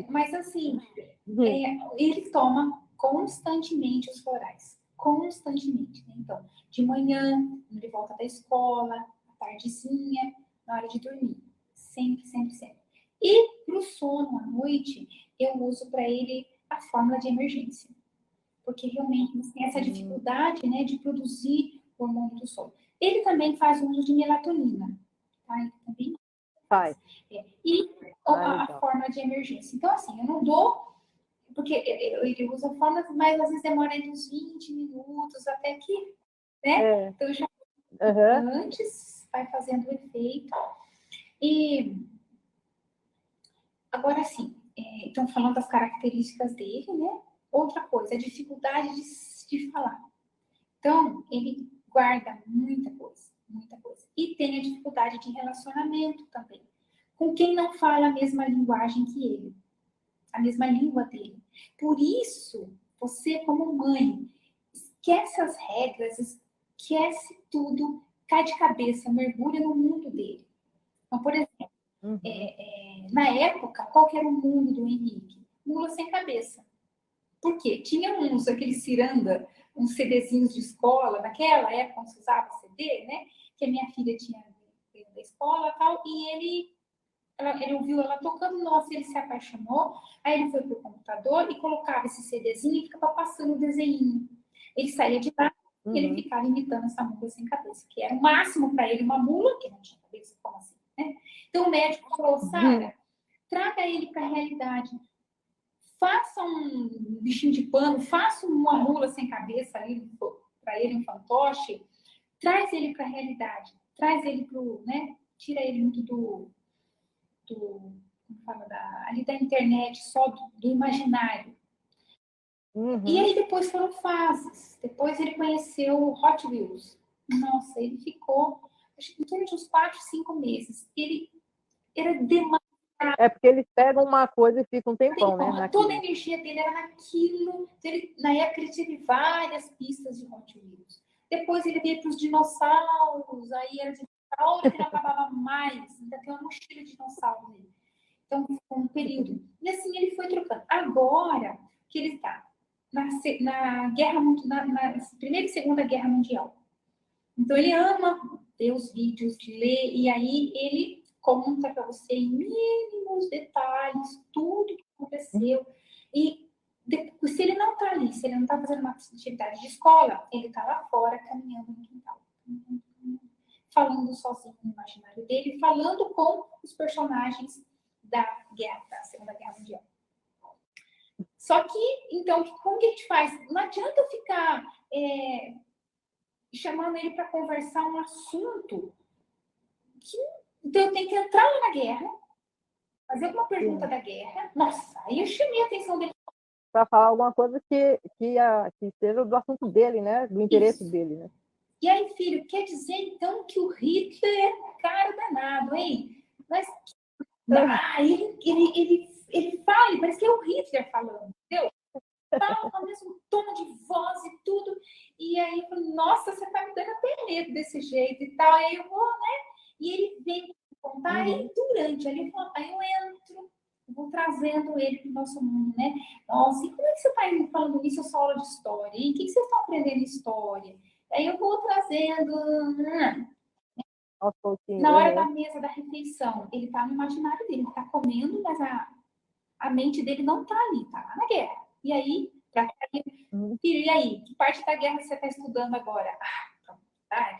[SPEAKER 1] Mas assim, ele toma constantemente os florais. Constantemente. Né? Então, de manhã, quando ele volta da escola, à tardezinha, na hora de dormir. Sempre, sempre, sempre. E para o sono à noite, eu uso para ele a fórmula de emergência. Porque realmente eles têm essa dificuldade, né, de produzir o hormônio do sono. Ele também faz uso de melatonina. Tá? Ele também faz. E a forma de emergência. Então, assim, eu não dou, porque ele usa fórmulas, mas às vezes demora entre uns 20 minutos até que, né? Então, já antes vai fazendo o efeito. E agora sim, então falando das características dele, né? Outra coisa, a dificuldade de falar. Então, ele guarda muita coisa, muita coisa. E tem a dificuldade de relacionamento também. Com quem não fala a mesma linguagem que ele, a mesma língua dele. Por isso, você como mãe, esquece as regras, esquece tudo, cai de cabeça, mergulha no mundo dele. Então, por exemplo, na época, qual que era o mundo do Henrique? Mula sem cabeça. Por quê? Tinha aqueles ciranda, uns CDzinhos de escola, naquela época, onde se usava CD, né? Que a minha filha tinha da escola e tal, e ele ouviu ela tocando, nossa, ele se apaixonou, aí ele foi pro computador e colocava esse CDzinho e ficava passando o desenho. Ele saía de lá e ele ficava imitando essa mula sem cabeça, que era o máximo para ele, uma mula que não tinha cabeça, como assim, né? Então o médico falou, Sara, traga ele para a realidade. Faça um bichinho de pano, faça uma mula sem cabeça ali para ele, um fantoche, traz ele para a realidade, traz ele para o, né? Tira ele muito como fala, ali da internet, só do imaginário. E aí depois foram fases. Depois ele conheceu o Hot Wheels. Nossa, ele ficou, acho que em torno de uns 4, 5 meses. Ele era demais
[SPEAKER 2] É porque eles pegam uma coisa e ficam um tempão, né?
[SPEAKER 1] Toda a
[SPEAKER 2] Naquilo.
[SPEAKER 1] energia dele era naquilo. Na época ele teve várias pistas de Hot Wheels. Depois ele veio para os dinossauros, aí era dinossauro que não acabava mais. Ainda tem uma mochila de dinossauro nele. Então, foi um período. E assim ele foi trocando. Agora que ele está na guerra, na Primeira e Segunda Guerra Mundial. Então, ele ama ver os vídeos, ler, e aí ele conta para você em mínimos detalhes tudo que aconteceu. E se ele não está ali, se ele não está fazendo uma atividade de escola, ele está lá fora caminhando no quintal. Falando sozinho no imaginário dele, falando com os personagens da Segunda Guerra Mundial. Só que, então, como que a gente faz? Não adianta eu ficar chamando ele para conversar um assunto que... Então, eu tenho que entrar lá na guerra, fazer alguma pergunta da guerra. Nossa, aí eu chamei a atenção dele.
[SPEAKER 2] Para falar alguma coisa que seja do assunto dele, né? Do interesse dele, né?
[SPEAKER 1] E aí, filho, quer dizer, então, que o Hitler é um cara danado, hein? Mas ele fala, parece que é o Hitler falando, entendeu? Fala com o mesmo tom de voz e tudo. E aí eu falei, nossa, você tá me dando até medo desse jeito e tal. Aí eu vou, né? E ele vem contar, e durante ali, aí eu entro, vou trazendo ele para o nosso mundo, né? Nossa, e como é que você está falando isso, a sua aula de história? E o que vocês estão aprendendo em história? Aí eu vou trazendo. Na hora da mesa da refeição, ele está no imaginário dele, ele está comendo, mas a mente dele não está ali, está lá na guerra. E aí, e aí, que parte da guerra você está estudando agora? A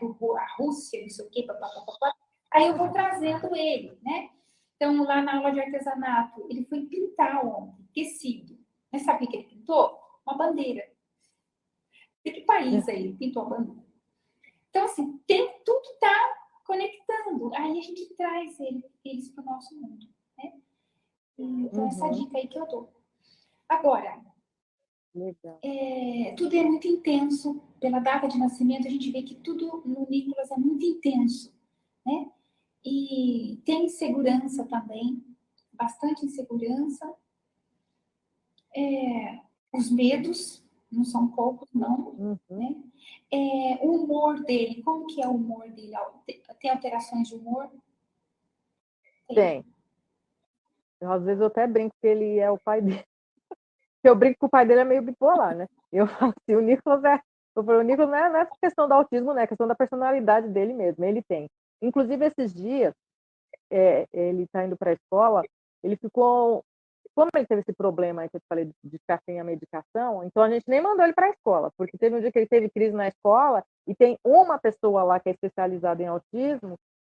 [SPEAKER 1] Rússia, não sei o quê, papapá. Aí eu vou trazendo ele, né? Então, lá na aula de artesanato, ele foi pintar ontem, tecido. Mas sabe o que ele pintou? Uma bandeira. De que país aí ele pintou a bandeira? Então, assim, tudo está conectando. Aí a gente traz eles para o nosso mundo, né? Então, essa dica aí que eu dou. Agora, tudo é muito intenso. Pela data de nascimento, a gente vê que tudo no Nicolas é muito intenso, né? E tem insegurança também, bastante insegurança. Os medos, não são poucos, não. Né? O humor dele, como que é o humor dele? Tem alterações de humor?
[SPEAKER 2] Tem. Às vezes eu até brinco que ele é o pai dele. Eu brinco que o pai dele é meio bipolar, né? Eu falo assim, o Nicolas não é essa questão do autismo, né? É questão da personalidade dele mesmo, ele tem. Inclusive, esses dias, ele está indo para a escola, ele ficou... Como ele teve esse problema aí que eu te falei de ficar sem a medicação, então a gente nem mandou ele para a escola, porque teve um dia que ele teve crise na escola e tem uma pessoa lá que é especializada em autismo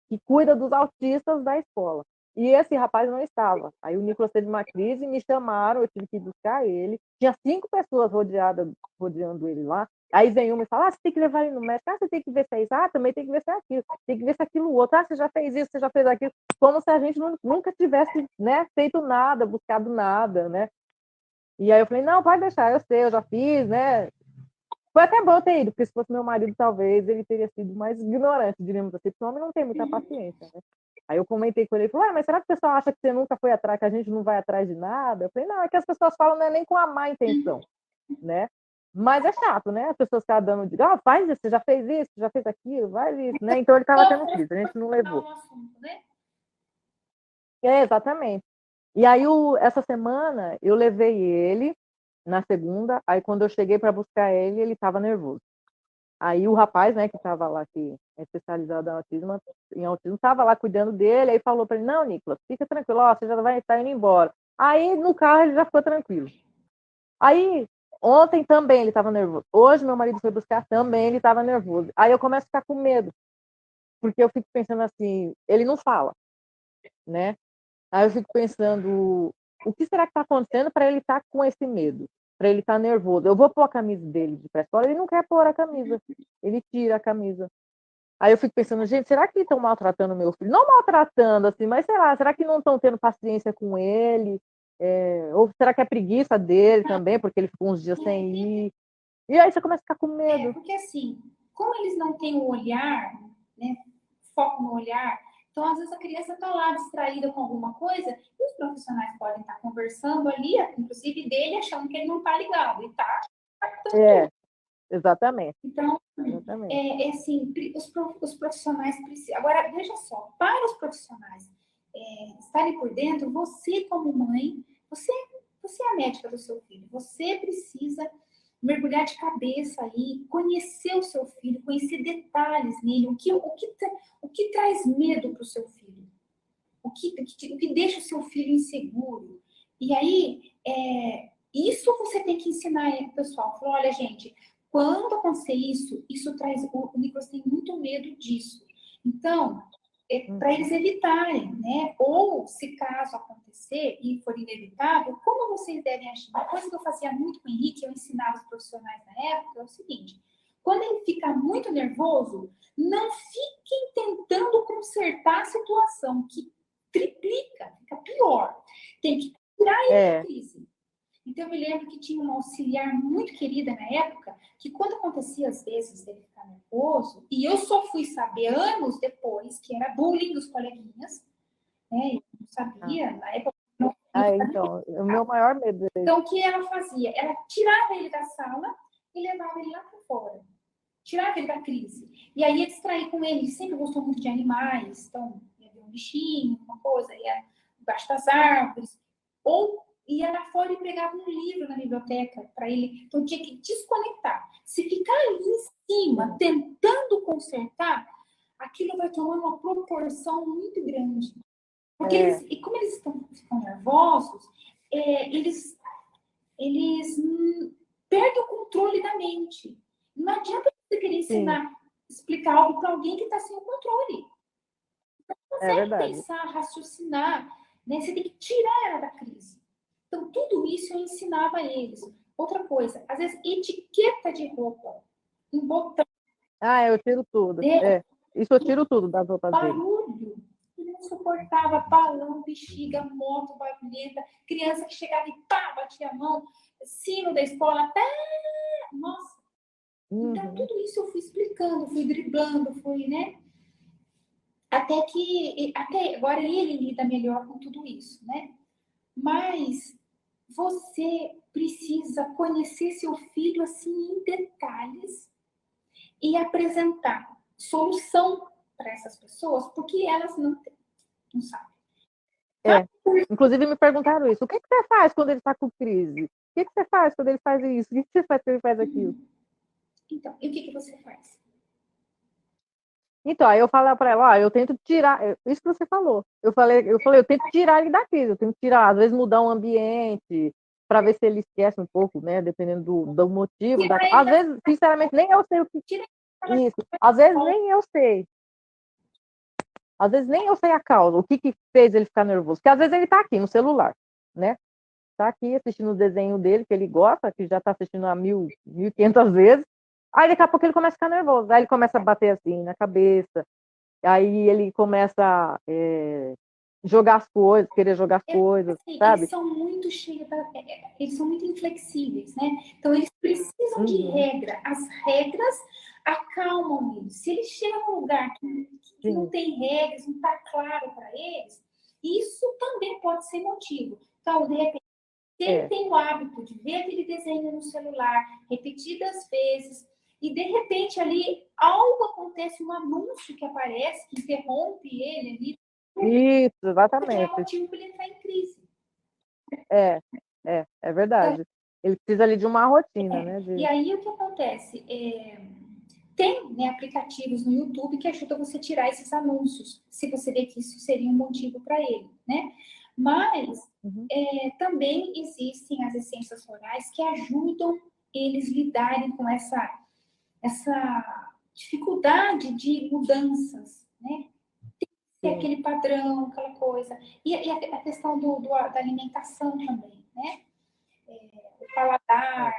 [SPEAKER 2] que cuida dos autistas da escola. E esse rapaz não estava. Aí o Nicolas teve uma crise, me chamaram, eu tive que ir buscar ele. Tinha 5 pessoas rodeando ele lá. Aí vem uma e fala, você tem que levar ele no médico. Você tem que ver se é isso. Também tem que ver se é aquilo. Tem que ver se é aquilo outro. Você já fez isso, você já fez aquilo. Como se a gente nunca tivesse, né, feito nada, buscado nada, né? E aí eu falei, não, pode deixar, eu sei, eu já fiz, né? Foi até bom ter ido, porque se fosse meu marido, talvez ele teria sido mais ignorante, diríamos assim, porque o homem não tem muita paciência, né? Aí eu comentei com ele, falei, mas será que o pessoal acha que você nunca foi atrás, que a gente não vai atrás de nada? Eu falei, não, é que as pessoas falam não é nem com a má intenção, né? Mas é chato, né? As pessoas ficam dando de, faz isso, você já fez isso, já fez aquilo, faz isso, né? Então ele estava tendo crise, a gente não levou. Exatamente. E aí, essa semana, eu levei ele na segunda, aí quando eu cheguei para buscar ele estava nervoso. Aí o rapaz, né, que estava lá, que é especializado em autismo, estava lá cuidando dele, aí falou para ele, não, Nicolas, fica tranquilo, você já vai estar indo embora. Aí no carro ele já ficou tranquilo. Aí ontem também ele estava nervoso. Hoje meu marido foi buscar, também ele estava nervoso. Aí eu começo a ficar com medo, porque eu fico pensando assim, ele não fala, né? Aí eu fico pensando, o que será que está acontecendo para ele estar com esse medo? Para ele estar nervoso. Eu vou pôr a camisa dele de pré-escola, ele não quer pôr a camisa. Ele tira a camisa. Aí eu fico pensando, gente, será que estão maltratando meu filho? Não maltratando, assim, mas sei lá, será que não estão tendo paciência com ele? Ou será que é preguiça dele também, porque ele ficou uns dias sem ir? E aí você começa a ficar com medo.
[SPEAKER 1] Porque assim, como eles não têm o olhar, né, foco no olhar, Então, às vezes, a criança está lá distraída com alguma coisa e os profissionais podem estar conversando ali, inclusive dele, achando que ele não está ligado e está.
[SPEAKER 2] Exatamente.
[SPEAKER 1] Então, assim, os profissionais precisam. Agora, veja só, para os profissionais estarem por dentro, você, como mãe, você é a médica do seu filho, você precisa mergulhar de cabeça aí, conhecer o seu filho, conhecer detalhes nele, o que traz medo para o seu filho, o que deixa o seu filho inseguro. E aí, isso você tem que ensinar ele, pessoal. Falou, olha, gente, quando acontecer isso traz... O Nicolas tem muito medo disso. Então, para eles evitarem, né? Ou, se caso acontecer e for inevitável, como vocês devem agir? Uma coisa que eu fazia muito com o Henrique, eu ensinava os profissionais na época, é o seguinte: quando ele fica muito nervoso, não fiquem tentando consertar a situação, que triplica, fica pior. Tem que tirar ele da crise. Então, eu me lembro que tinha uma auxiliar muito querida na época, que quando acontecia, às vezes, ele ficar nervoso, e eu só fui saber anos depois que era bullying dos coleguinhas, né? Eu não sabia, na época.
[SPEAKER 2] Então, o meu maior medo é...
[SPEAKER 1] Então, o que ela fazia? Ela tirava ele da sala e levava ele lá para fora. Tirava ele da crise. E aí ia distrair com ele. Ele sempre gostou muito de animais. Então, ia ver um bichinho, uma coisa, ia embaixo das árvores. Ou ia lá fora e pegava um livro na biblioteca para ele. Então, tinha que desconectar. Se ficar ali em cima, tentando consertar, aquilo vai tomando uma proporção muito grande. Porque e como eles ficam nervosos, eles perdem o controle da mente. Não adianta você querer ensinar, explicar algo para alguém que está sem o controle. Você não consegue pensar, raciocinar, né? Você tem que tirar ela da crise. Então, tudo isso eu ensinava a eles. Outra coisa, às vezes, etiqueta de roupa. Um botão.
[SPEAKER 2] Eu tiro tudo. Isso eu tiro tudo das roupas dele.
[SPEAKER 1] Barulho. Ele não suportava balão, bexiga, moto, barulhenta. Criança que chegava e pá, batia a mão. Sino da escola, pá! Nossa. Então, tudo isso eu fui explicando, fui driblando, fui, né? Até agora ele lida melhor com tudo isso, né? Mas você precisa conhecer seu filho assim em detalhes e apresentar solução para essas pessoas, porque elas não sabem.
[SPEAKER 2] Inclusive me perguntaram isso. O que você faz quando ele está com crise? O que você faz quando ele faz isso? O que você faz quando ele faz aquilo?
[SPEAKER 1] Então, e o que você faz?
[SPEAKER 2] Então, aí eu falo para ela, eu tento tirar, isso que você falou. Eu falei, eu tento tirar ele da crise, eu tento tirar, às vezes mudar um ambiente, para ver se ele esquece um pouco, né? Dependendo do motivo. Às vezes, sinceramente, nem eu sei o que. Isso. Às vezes nem eu sei. Às vezes nem eu sei a causa, o que fez ele ficar nervoso. Porque às vezes ele está aqui no celular, né? Está aqui assistindo o desenho dele, que ele gosta, que já está assistindo há 1.500 vezes. Aí daqui a pouco ele começa a ficar nervoso. Aí ele começa a bater assim na cabeça. Aí ele começa a jogar as coisas, querer jogar as coisas,
[SPEAKER 1] assim,
[SPEAKER 2] sabe?
[SPEAKER 1] Eles são muito cheios, eles são muito inflexíveis, né? Então eles precisam de regra. As regras acalmam eles. Se eles chegam num lugar que não tem regras, não está claro para eles, isso também pode ser motivo. Então, de repente, se ele tem o hábito de ver aquele desenho no celular repetidas vezes, e de repente ali algo acontece, um anúncio que aparece, que interrompe ele ali.
[SPEAKER 2] Isso, exatamente.
[SPEAKER 1] É motivo para ele entrar em crise.
[SPEAKER 2] É verdade. Ele precisa ali de uma rotina, né?
[SPEAKER 1] E aí o que acontece? Tem, né, aplicativos no YouTube que ajudam você a tirar esses anúncios, se você vê que isso seria um motivo para ele, né? Mas também existem as essências florais que ajudam eles lidarem com essa dificuldade de mudanças, né? Tem aquele padrão, aquela coisa. E a questão da alimentação também, né? O paladar.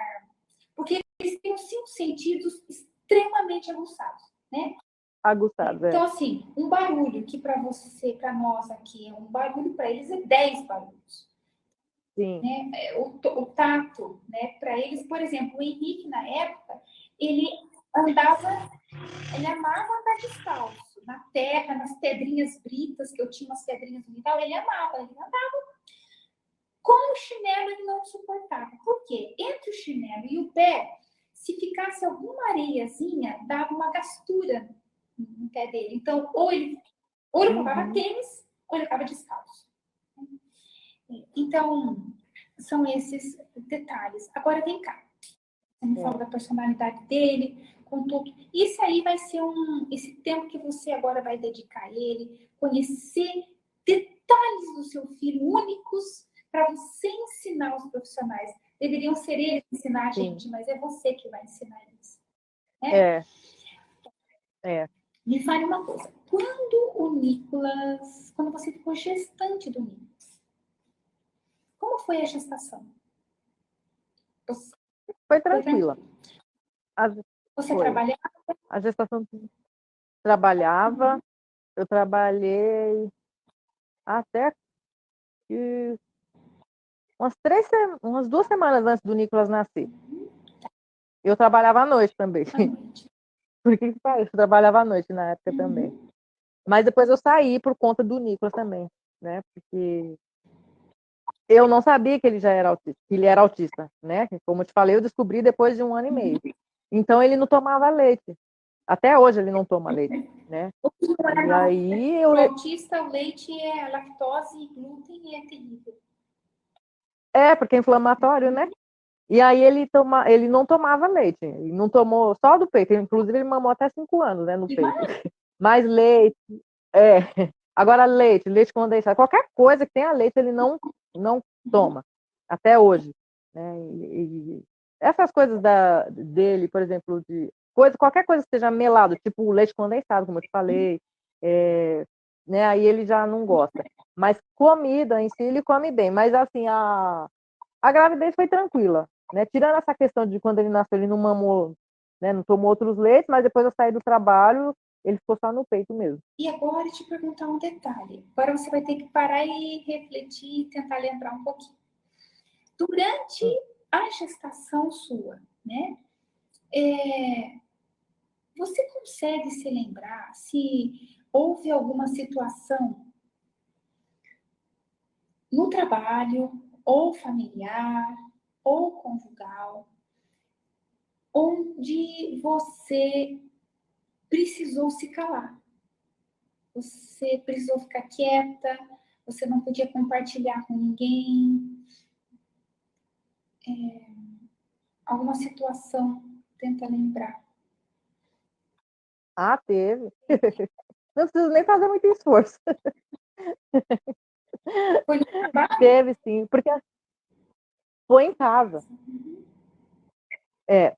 [SPEAKER 1] Porque eles têm os 5 sentidos extremamente aguçados, né?
[SPEAKER 2] Aguçados,
[SPEAKER 1] Então, assim, um barulho que para você, para nós aqui, é um barulho, para eles é 10 barulhos.
[SPEAKER 2] Sim.
[SPEAKER 1] Né? O tato, né? Para eles, por exemplo, o Henrique, na época, ele amava andar descalço. na terra, nas pedrinhas britas, que eu tinha umas pedrinhas no quintal, ele amava, ele andava. Com o chinelo ele não suportava. Por quê? Entre o chinelo e o pé, se ficasse alguma areiazinha, dava uma gastura no pé dele. Então, ou ele comprava tênis, ou ele ficava descalço. Então, são esses detalhes. Agora, vem cá. Você me falou da personalidade dele, contou. Isso aí vai ser esse tempo que você agora vai dedicar a ele, conhecer detalhes do seu filho únicos para você ensinar os profissionais. Deveriam ser eles que ensinar a gente, mas é você que vai ensinar eles. Né? Me fale uma coisa. Quando você ficou gestante do Nicolas, como foi a gestação?
[SPEAKER 2] Foi tranquila.
[SPEAKER 1] Você trabalhava?
[SPEAKER 2] A gestação trabalhava, eu trabalhei até que umas 2 semanas antes do Nicolas nascer. Eu trabalhava à noite também. Por que parece? Eu trabalhava à noite na época também. Mas depois eu saí por conta do Nicolas também, né? Porque eu não sabia que ele já era autista, que ele era autista, né? Como eu te falei, eu descobri depois de 1 ano e meio. Então ele não tomava leite. Até hoje ele não toma leite, né? E aí
[SPEAKER 1] o autista, o leite é lactose e glúten e é terrível.
[SPEAKER 2] Porque é inflamatório, né? E aí ele não tomava leite, ele não tomou só do peito, inclusive ele mamou até 5 anos, né, no peito. Mas leite, agora leite condensado, qualquer coisa que tenha leite ele não toma, até hoje, né? E essas coisas dele, por exemplo, qualquer coisa que seja melado, tipo o leite condensado, como eu te falei, né? Aí ele já não gosta. Mas comida em si ele come bem, mas assim a gravidez foi tranquila, né? Tirando essa questão de quando ele nasceu, ele não mamou, né? Não tomou outros leites, mas depois eu saí do trabalho, ele ficou só no peito mesmo.
[SPEAKER 1] E agora te perguntar um detalhe. Agora você vai ter que parar e refletir e tentar lembrar um pouquinho. Durante a gestação sua, né? Você consegue se lembrar se houve alguma situação no trabalho, ou familiar, ou conjugal, onde você precisou se calar? Você precisou ficar quieta, você não podia compartilhar com ninguém. Alguma situação, tenta lembrar.
[SPEAKER 2] Teve. Não preciso nem fazer muito esforço.
[SPEAKER 1] Foi no trabalho?
[SPEAKER 2] Teve, sim, porque foi em casa.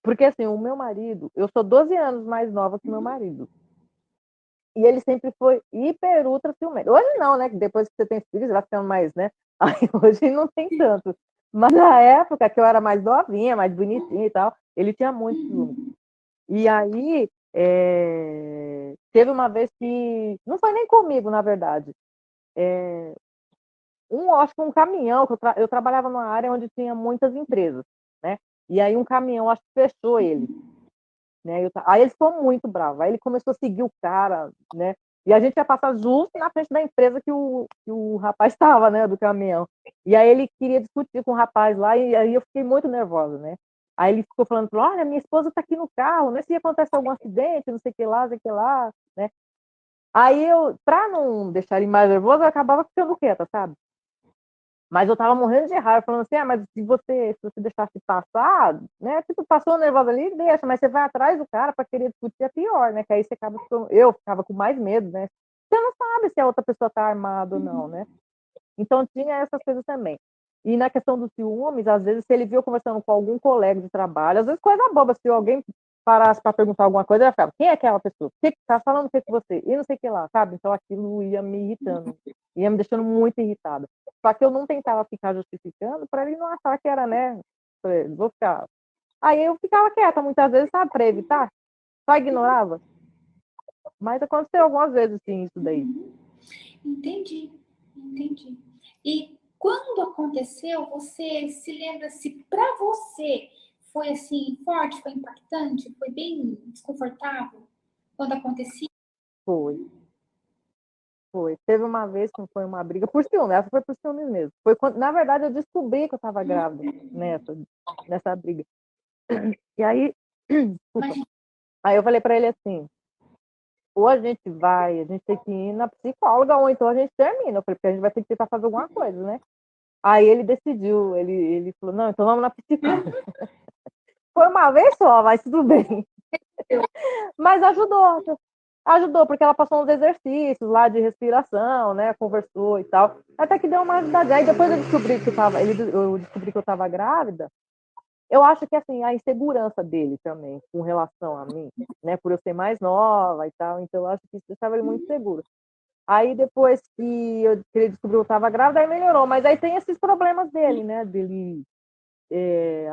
[SPEAKER 2] Porque assim, o meu marido, eu sou 12 anos mais nova que o meu marido. E ele sempre foi hiper ultra ciumento. Hoje não, né? Depois que você tem filhos, vai ficando mais, né? Aí hoje não tem tanto. Mas na época que eu era mais novinha, mais bonitinha e tal, ele tinha muito ciúme. E aí, teve uma vez que, não foi nem comigo, na verdade, acho que um caminhão, que eu trabalhava numa área onde tinha muitas empresas, né? E aí um caminhão, acho que fechou ele, né? Aí ele ficou muito bravo, aí ele começou a seguir o cara, né? E a gente ia passar justo na frente da empresa que o rapaz estava, né, do caminhão. E aí ele queria discutir com o rapaz lá, e aí eu fiquei muito nervosa, né? Aí ele ficou falando, olha, minha esposa está aqui no carro, né? Se acontecer algum acidente, não sei o que lá, né? Aí eu, para não deixar ele mais nervoso, eu acabava ficando quieta, sabe? Mas eu tava morrendo de raiva, falando assim, mas se você deixasse passar, né? Tipo, passou nervosa ali, deixa, mas você vai atrás do cara para querer discutir, é pior, né? Que aí você acaba eu ficava com mais medo, né? Você não sabe se a outra pessoa tá armada ou não, né? Então tinha essas coisas também. E na questão dos ciúmes, às vezes, se ele viu conversando com algum colega de trabalho, às vezes coisa boba, se alguém parasse para perguntar alguma coisa, ele ficava, quem é aquela pessoa? Que tá falando o que com você? E não sei o que lá, sabe? Então aquilo ia me irritando, ia me deixando muito irritada. Só que eu não tentava ficar justificando para ele não achar que era, né? Vou ficar. Aí eu ficava quieta muitas vezes, sabe, para evitar, só ignorava. Mas aconteceu algumas vezes, sim, isso daí.
[SPEAKER 1] Entendi. E quando aconteceu, você se lembra se para você foi assim forte, foi impactante, foi bem desconfortável quando acontecia?
[SPEAKER 2] Foi. Foi. Teve uma vez que foi uma briga por ciúme, essa foi por ciúmes mesmo. Foi quando, na verdade, eu descobri que eu estava grávida nessa briga. E aí, desculpa.
[SPEAKER 1] Imagina,
[SPEAKER 2] Aí eu falei para ele assim: ou a gente tem que ir na psicóloga, ou então a gente termina. Eu falei, porque a gente vai ter que tentar fazer alguma coisa, né? Aí ele decidiu, ele falou, não, então vamos na psicóloga. Foi uma vez só, mas tudo bem. Mas ajudou, porque ela passou uns exercícios lá de respiração, né? Conversou e tal. Até que deu uma ajudada. Aí depois eu descobri que eu estava grávida. Eu acho que assim, a insegurança dele também, com relação a mim, né? Por eu ser mais nova e tal, então eu acho que isso deixava ele muito seguro. Aí depois que ele descobriu que eu estava grávida, aí melhorou. Mas aí tem esses problemas dele, né? Dele,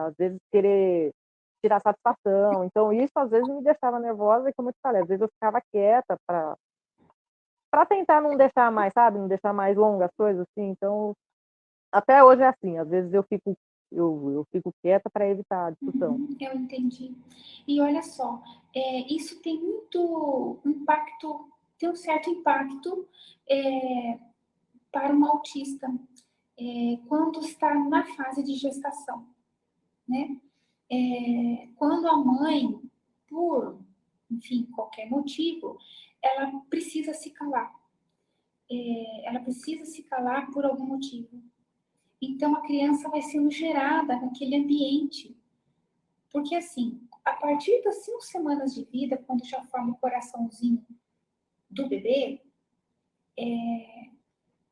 [SPEAKER 2] às vezes, querer tirar satisfação. Então, isso às vezes me deixava nervosa, e como eu te falei, às vezes eu ficava quieta para tentar não deixar mais, sabe? Não deixar mais longas as coisas, assim. Então, até hoje é assim, às vezes eu fico quieta para evitar a discussão.
[SPEAKER 1] eu entendi. E olha só, isso tem muito impacto, tem um certo impacto para um autista quando está na fase de gestação, né? Quando a mãe, por, enfim, qualquer motivo, ela precisa se calar. Ela precisa se calar por algum motivo. Então, a criança vai sendo gerada naquele ambiente. Porque, assim, a partir das 5 semanas de vida, quando já forma o coraçãozinho do bebê,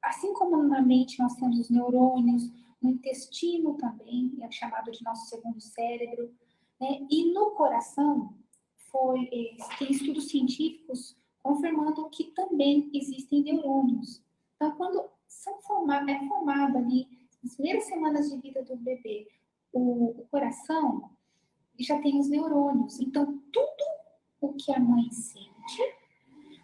[SPEAKER 1] assim como na mente nós temos os neurônios, no intestino também, é chamado de nosso segundo cérebro, né? E no coração, tem estudos científicos confirmando que também existem neurônios. Então, quando é formado ali, nas primeiras semanas de vida do bebê, o coração já tem os neurônios. Então, tudo o que a mãe sente,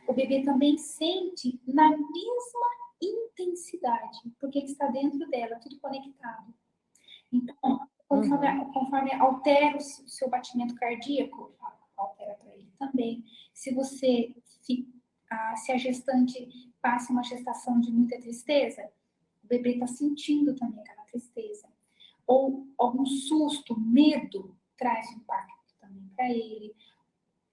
[SPEAKER 1] o bebê também sente na mesma intensidade, porque ele está dentro dela, tudo conectado. Então, conforme altera o seu batimento cardíaco, altera para ele também. Se você, se a gestante passa uma gestação de muita tristeza, o bebê está sentindo também aquela tristeza. Ou algum susto, medo, traz impacto também para ele,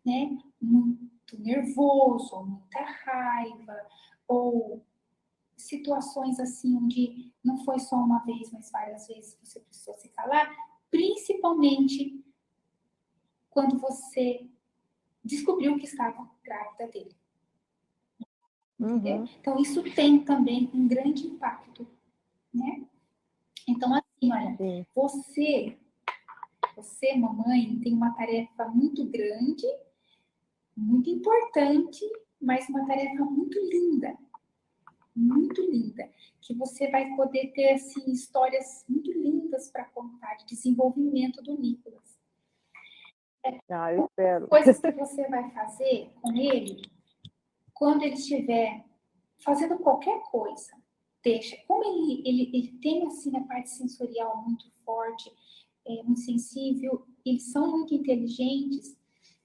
[SPEAKER 1] né? Muito nervoso, ou muita raiva, ou situações assim onde não foi só uma vez, mas várias vezes você precisou se calar, principalmente quando você descobriu que estava grávida dele. Entendeu?
[SPEAKER 2] Uhum.
[SPEAKER 1] Então, isso tem também um grande impacto, né? Então, assim, olha,
[SPEAKER 2] Sim.
[SPEAKER 1] você, mamãe, tem uma tarefa muito grande, muito importante, mas uma tarefa muito linda, que você vai poder ter assim, histórias muito lindas para contar de desenvolvimento do Nicolas.
[SPEAKER 2] Ah, eu espero.
[SPEAKER 1] Coisas que você vai fazer com ele quando ele estiver fazendo qualquer coisa. Deixa. Como ele tem assim a parte sensorial muito forte, muito sensível, eles são muito inteligentes,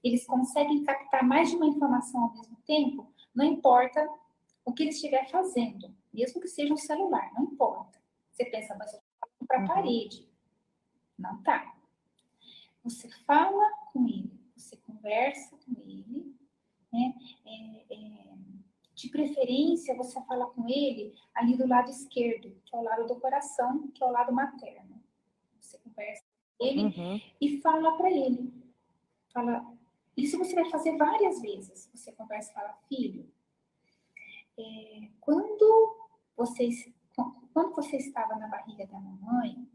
[SPEAKER 1] eles conseguem captar mais de uma informação ao mesmo tempo, não importa o que ele estiver fazendo, mesmo que seja um celular, não importa. Você pensa, mas eu estou para a parede. Não tá. Você fala com ele, você conversa com ele, né? De preferência, você fala com ele ali do lado esquerdo, que é o lado do coração, que é o lado materno. Você conversa com ele e fala para ele. Fala, isso você vai fazer várias vezes. Você conversa e fala, filho, quando você estava na barriga da mamãe,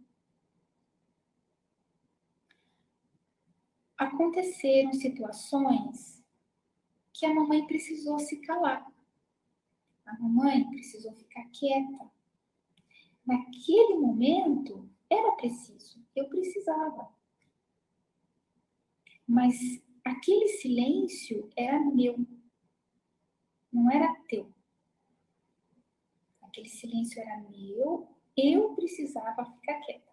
[SPEAKER 1] aconteceram situações que a mamãe precisou se calar. A mamãe precisou ficar quieta. Naquele momento, era preciso, eu precisava. Mas aquele silêncio era meu, não era teu. Aquele silêncio era meu, eu precisava ficar quieta.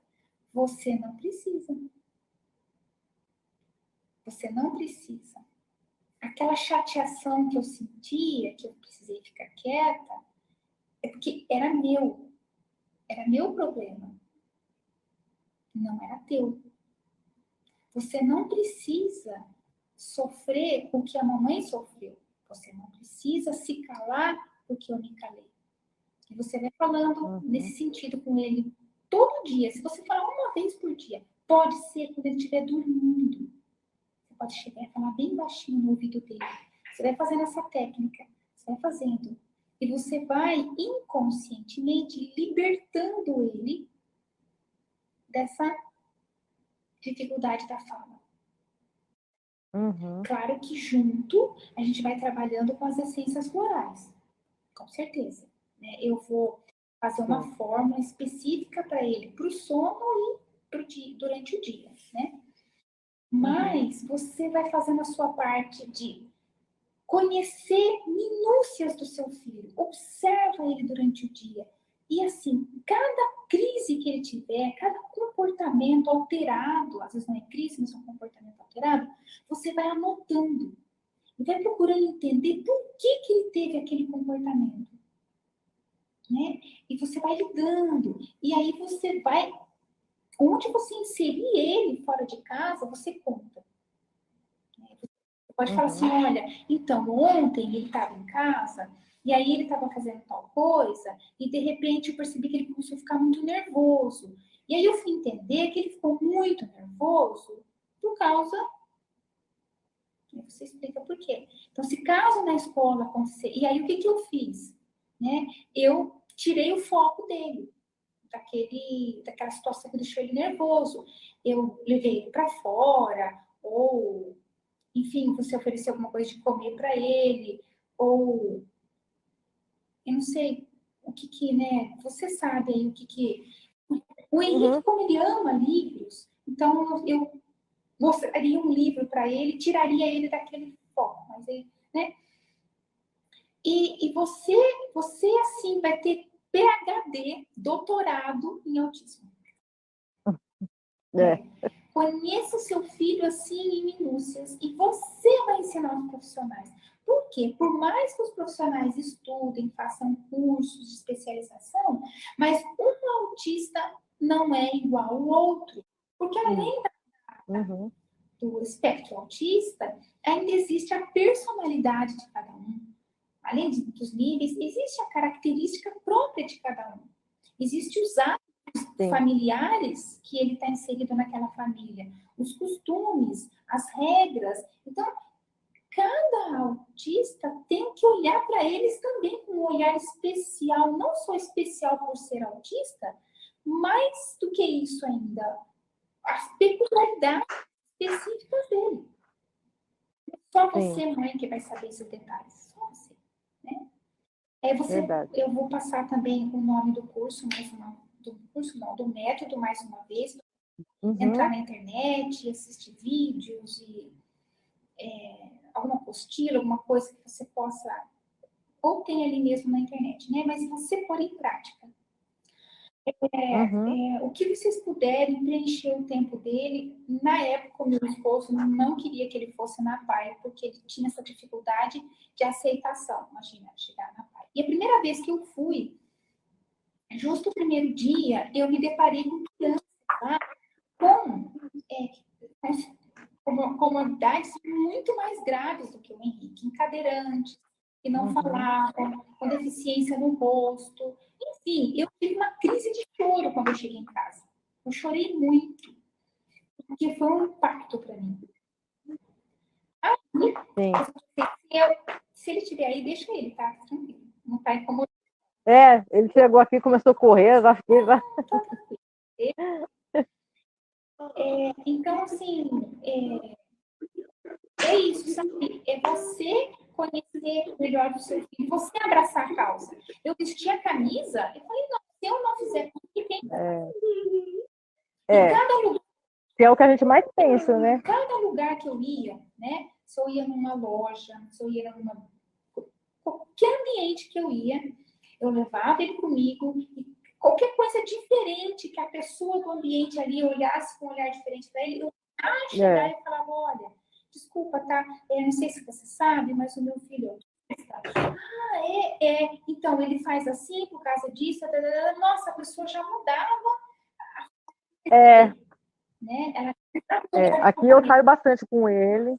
[SPEAKER 1] Você não precisa. Você não precisa. aquela chateação que eu sentia, que eu precisei ficar quieta, é porque era meu problema, não era teu. Você não precisa sofrer o que a mamãe sofreu. Você não precisa se calar porque eu me calei. E você vai falando nesse sentido com ele todo dia. Se você falar uma vez por dia, pode ser quando ele estiver dormindo. Você pode chegar e falar bem baixinho no ouvido dele. Você vai fazendo essa técnica. Você vai fazendo. E você vai inconscientemente libertando ele dessa dificuldade da fala. Claro que junto a gente vai trabalhando com as essências florais. Com certeza. Né? Eu vou fazer uma fórmula específica para ele, para o sono e durante o dia. Né? Mas você vai fazendo a sua parte de conhecer minúcias do seu filho. Observa ele durante o dia. E assim, cada crise que ele tiver, cada comportamento alterado, às vezes não é crise, mas é um comportamento alterado, você vai anotando. E vai procurando entender por que ele teve aquele comportamento. Né? E você vai lidando. E aí você vai... Onde você inserir ele fora de casa, você conta. Você pode falar assim, olha, então, ontem ele estava em casa, e aí ele estava fazendo tal coisa, e de repente eu percebi que ele começou a ficar muito nervoso. E aí eu fui entender que ele ficou muito nervoso por causa... Você explica por quê. Então, se caso na escola acontecer... E aí, o que eu fiz? Né? Eu tirei o foco dele, daquela situação que deixou ele nervoso. Eu levei ele para fora, ou, enfim, você ofereceu alguma coisa de comer para ele, ou, eu não sei, o que, né? Você sabe aí o que... O Henrique, como ele ama livros, então eu mostraria um livro para ele, tiraria ele daquele foco, mas ele, né? E você assim vai ter PhD, doutorado em autismo. Conheça o seu filho assim em minúcias e você vai ensinar os profissionais. Por quê? Por mais que os profissionais estudem, façam cursos de especialização, mas um autista não é igual ao outro. Porque além do espectro autista, ainda existe a personalidade de cada um. Além dos níveis, existe a característica própria de cada um. Existem os hábitos familiares que ele está inserido naquela família, os costumes, as regras. Então, cada autista tem que olhar para eles também com um olhar especial, não só especial por ser autista, mais do que isso ainda, as peculiaridades específicas dele. Só você, mãe, que vai saber esses detalhes. Só você. Né? Eu vou passar também o nome do curso, do método, mais uma vez. Entrar na internet, assistir vídeos e alguma apostila, alguma coisa que você possa, ou tem ali mesmo na internet, né? Mas você pôr em prática. O que vocês puderem preencher o tempo dele. Na época, o meu esposo não queria que ele fosse na PAI, porque ele tinha essa dificuldade de aceitação. Imagina, chegar na PAI. E a primeira vez que eu fui, justo o primeiro dia, eu me deparei com crianças lá, com comorbidades muito mais graves do que o Henrique, encadeirantes, que não falavam, com deficiência no rosto. Enfim, eu tive uma crise de choro quando eu cheguei em casa. Eu chorei muito, porque foi um impacto para mim. Se ele estiver aí, deixa ele, tá? Tranquilo. Não tá incomodando.
[SPEAKER 2] Ele chegou aqui e começou a correr, já fiquei lá.
[SPEAKER 1] Então, assim, é isso, sabe? É você conhecer melhor o seu filho, você abraçar a causa. Eu vesti a camisa, eu falei, não, se eu não fizer, quem cada lugar,
[SPEAKER 2] que é o que a gente mais pensa, né?
[SPEAKER 1] Cada lugar que eu ia, né? Se eu ia numa loja, se eu ia qualquer ambiente que eu ia, eu levava ele comigo e qualquer coisa diferente que a pessoa do ambiente ali olhasse com um olhar diferente para ele, eu chegar e falava, olha, desculpa, tá? Não sei se você sabe, mas o meu filho... Então, ele faz assim por causa disso. Nossa, a pessoa já mudava. Né?
[SPEAKER 2] Aqui eu saio bastante com ele.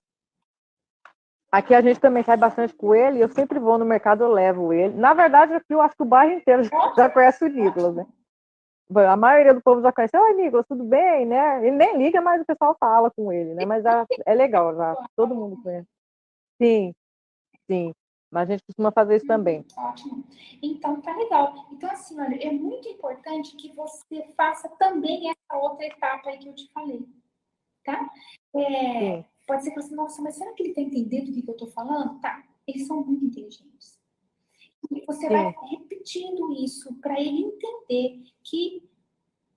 [SPEAKER 2] Aqui a gente também sai bastante com ele. Eu sempre vou no mercado, eu levo ele. Na verdade, aqui eu acho que o bairro inteiro já conhece o Nicolas, né? A maioria do povo já conhece. Oi, Nicolas, tudo bem, né? Ele nem liga, mas o pessoal fala com ele, né? Mas é legal, já. Todo mundo conhece. Sim, sim. Mas a gente costuma fazer isso também.
[SPEAKER 1] Ótimo. Então, tá legal. Então, assim, olha, é muito importante que você faça também essa outra etapa aí que eu te falei, tá? Pode ser que você, nossa, mas será que ele tá entendendo o que eu tô falando? Tá, eles são muito inteligentes. E você vai repetindo isso para ele entender que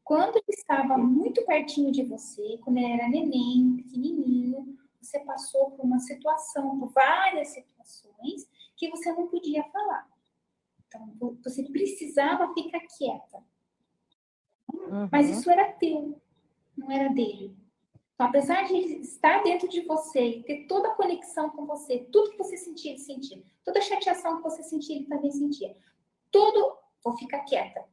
[SPEAKER 1] quando ele estava muito pertinho de você, quando ele era neném, pequenininho, você passou por uma situação, por várias situações, que você não podia falar. Então, você precisava ficar quieta. Mas isso era teu, não era dele. Então, apesar de ele estar dentro de você e ter toda a conexão com você, tudo que você sentia, ele sentia. Toda a chateação que você sentia, ele também sentia. Tudo, vou ficar quieta.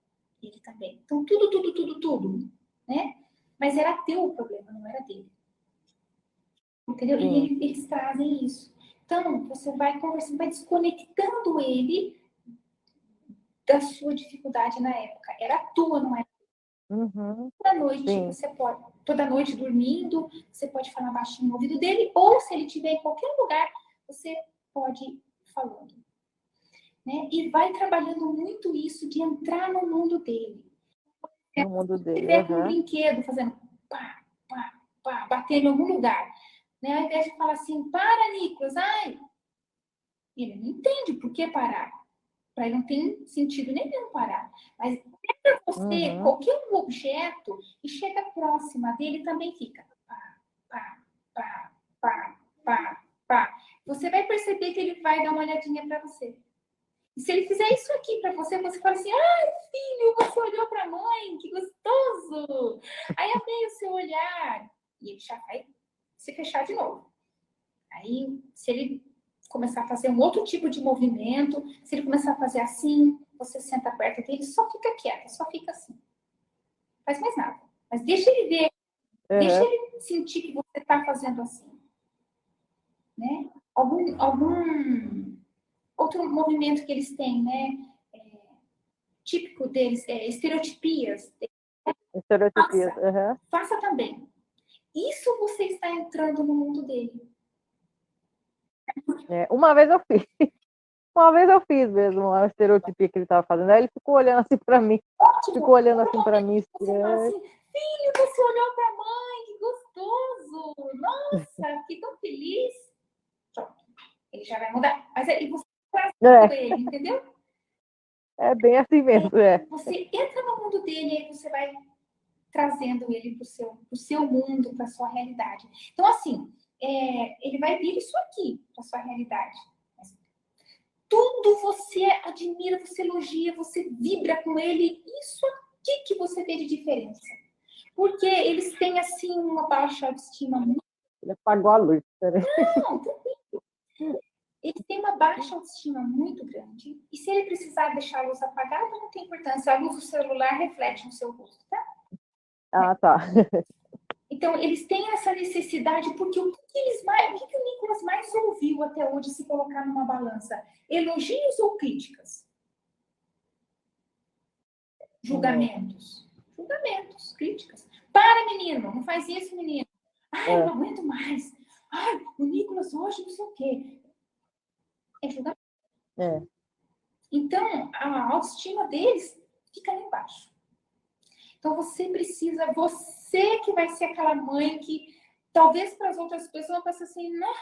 [SPEAKER 1] Ele também. Então, tudo, né? Mas era teu o problema, não era dele. Entendeu? E eles trazem isso. Então, você vai conversando, vai desconectando ele da sua dificuldade na época. Era tua, não era? Toda noite, você pode, toda noite dormindo, você pode falar baixinho no ouvido dele, ou se ele estiver em qualquer lugar, você pode ir falando. Né? E vai trabalhando muito isso de entrar no mundo dele.
[SPEAKER 2] No mundo dele.
[SPEAKER 1] Se tiver com um brinquedo fazendo pá, pá, pá, bater em algum lugar, né? Ao invés de falar assim, para, Nicolas, ai, ele não entende por que parar. Para ele não tem sentido nenhum parar. Mas pega você qualquer objeto e chega próxima dele, também fica pá, pá, pá, pá, pá, pá. Você vai perceber que ele vai dar uma olhadinha para você. E se ele fizer isso aqui para você, você fala assim, ai, filho, você olhou para a mãe, que gostoso. Aí amei o seu olhar. E ele já vai se fechar de novo. Aí, se ele começar a fazer um outro tipo de movimento, se ele começar a fazer assim, você senta perto dele, só fica quieta, só fica assim. Não faz mais nada. Mas deixa ele ver, deixa ele sentir que você está fazendo assim. Né? Algum outro movimento que eles têm, né? Típico deles, estereotipias.
[SPEAKER 2] Estereotipias,
[SPEAKER 1] faça também. Isso você está entrando no mundo dele.
[SPEAKER 2] Uma vez eu fiz. Uma vez eu fiz mesmo uma estereotipia que ele estava fazendo. Aí ele ficou olhando assim para mim.
[SPEAKER 1] Ótimo.
[SPEAKER 2] Ficou olhando assim para mim.
[SPEAKER 1] Você fala assim, filho, você olhou para a mãe, que gostoso. Nossa, fiquei tão feliz. Pronto. Ele já vai mudar. Mas aí você traz ele, entendeu?
[SPEAKER 2] É bem assim mesmo,
[SPEAKER 1] Você entra no mundo dele e aí você vai trazendo ele para o seu mundo, para a sua realidade. Então, assim, ele vai vir isso aqui para a sua realidade. Tudo você admira, você elogia, você vibra com ele. Isso aqui que você vê de diferença. Porque eles têm, assim, uma baixa autoestima muito...
[SPEAKER 2] Ele apagou a luz.
[SPEAKER 1] Não, tranquilo. Ele tem uma baixa autoestima muito grande. E se ele precisar deixar a luz apagada, não tem importância. A luz do celular reflete no seu rosto, tá?
[SPEAKER 2] Ah, tá.
[SPEAKER 1] Então, eles têm essa necessidade, porque o que o Nicolas mais ouviu até hoje se colocar numa balança? Elogios ou críticas? Julgamentos. Julgamentos, críticas. Para, menino, não faz isso, menino. Ai, eu não aguento mais. Ai, o Nicolas hoje não sei o quê. É julgamento. Então, a autoestima deles fica lá embaixo. Então, você que vai ser aquela mãe que, talvez para as outras pessoas, pensa assim, não,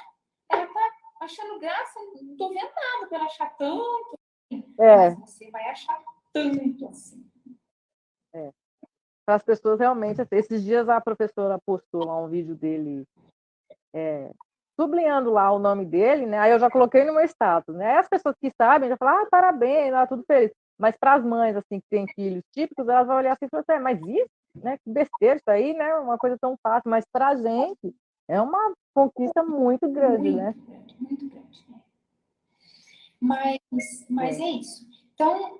[SPEAKER 1] ela tá achando graça, não tô vendo nada para ela achar tanto. Mas você vai achar tanto assim.
[SPEAKER 2] Para as pessoas realmente, esses dias a professora postou lá um vídeo dele sublinhando lá o nome dele, né? Aí eu já coloquei no meu status, né? Aí as pessoas que sabem já falam, parabéns, lá, tudo feliz. Mas para as mães, assim, que têm filhos típicos, elas vão olhar assim e falar assim, mas isso, né? Que besteira isso aí, né? Uma coisa tão fácil. Mas para a gente, É uma conquista muito grande,
[SPEAKER 1] Muito
[SPEAKER 2] né?
[SPEAKER 1] grande, muito grande. Né? Mas
[SPEAKER 2] É.
[SPEAKER 1] é isso. Então,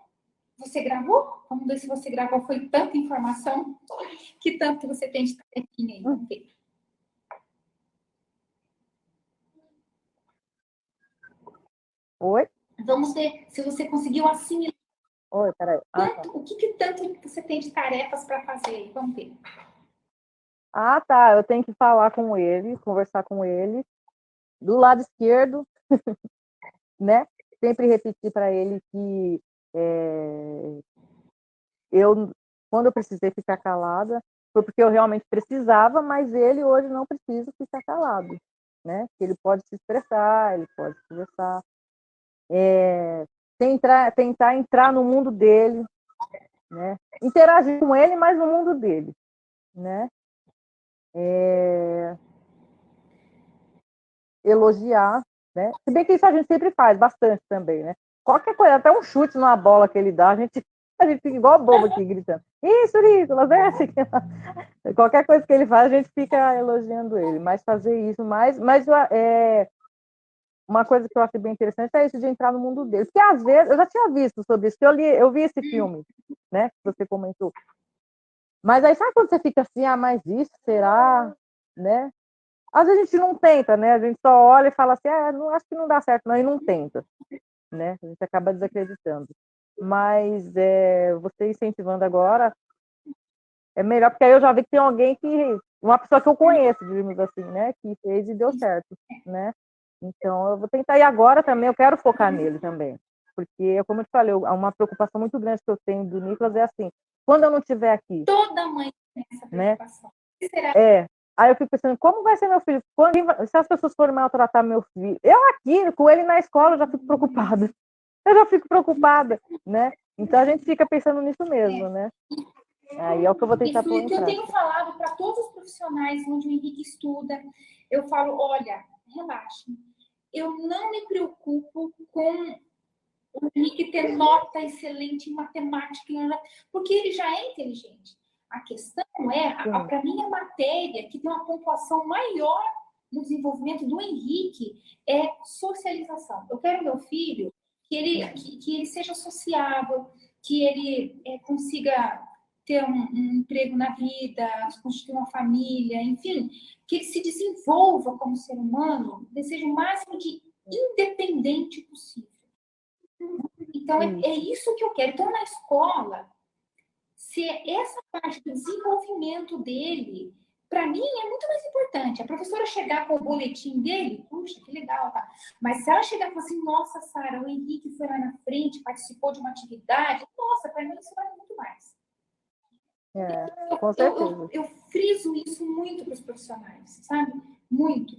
[SPEAKER 1] você gravou? Vamos ver se você gravou. Foi tanta informação. Que tanto que você tem de tarefinha aí? Vamos ver.
[SPEAKER 2] Oi?
[SPEAKER 1] Vamos ver se você conseguiu assimilar
[SPEAKER 2] Oi, peraí. Ah, tá.
[SPEAKER 1] tanto, o que tanto você tem de tarefas para fazer aí. Vamos ver.
[SPEAKER 2] Ah, tá. Eu tenho que falar com ele, conversar com ele. Do lado esquerdo, né? Sempre repetir para ele que eu, quando eu precisei ficar calada, foi porque eu realmente precisava, mas ele hoje não precisa ficar calado, né? Ele pode se expressar, ele pode conversar, tentar entrar no mundo dele, né? Interagir com ele, mas no mundo dele, né? Elogiar, né? Se bem que isso a gente sempre faz bastante também, né? Qualquer coisa, até um chute numa bola que ele dá, a gente fica igual bobo aqui gritando. Isso, Nicolas, é assim. Qualquer coisa que ele faz, a gente fica elogiando ele. Mas fazer isso, mas uma coisa que eu acho bem interessante é isso de entrar no mundo dele. Porque às vezes, eu já tinha visto sobre isso, que eu vi esse filme, né? Que você comentou. Mas aí sabe quando você fica assim, ah, mas isso será, né? Às vezes a gente não tenta, né? A gente só olha e fala assim, ah, não, acho que não dá certo, não, e não tenta, né? A gente acaba desacreditando. Mas você incentivando agora é melhor, porque aí eu já vi que tem alguém uma pessoa que eu conheço, digamos assim, né? Que fez e deu certo, né? Então eu vou tentar ir agora também, eu quero focar nele também. Porque, como eu te falei, uma preocupação muito grande que eu tenho do Nicolas é assim, quando eu não estiver aqui,
[SPEAKER 1] Toda mãe tem essa
[SPEAKER 2] né?
[SPEAKER 1] preocupação. O que será?
[SPEAKER 2] Aí eu fico pensando, como vai ser meu filho? Se as pessoas forem maltratar meu filho? Eu aqui, com ele na escola, eu já fico preocupada. Eu já fico preocupada, né? Então a gente fica pensando nisso mesmo, né? Aí é o que eu vou tentar
[SPEAKER 1] Isso
[SPEAKER 2] pôr em
[SPEAKER 1] que eu tenho
[SPEAKER 2] prática.
[SPEAKER 1] falado para todos os profissionais onde o Henrique estuda, eu falo, olha, relaxa. Eu não me preocupo com o Henrique ter nota excelente em matemática, porque ele já é inteligente. A questão
[SPEAKER 2] Sim,
[SPEAKER 1] para mim, a matéria que tem uma pontuação maior no desenvolvimento do Henrique é socialização. Eu quero meu filho que ele seja sociável, que ele consiga ter um emprego na vida, constituir uma família, enfim, que ele se desenvolva como ser humano, seja o máximo de independente possível. Então, é isso que eu quero. Então, na escola, se essa parte do desenvolvimento dele, para mim, é muito mais importante. A professora chegar com o boletim dele, puxa, que legal, tá? Mas se ela chegar e falar assim, nossa, Sara, o Henrique foi lá na frente, participou de uma atividade, nossa, para mim isso vale muito mais.
[SPEAKER 2] com certeza.
[SPEAKER 1] Eu friso isso muito para os profissionais, sabe? Muito.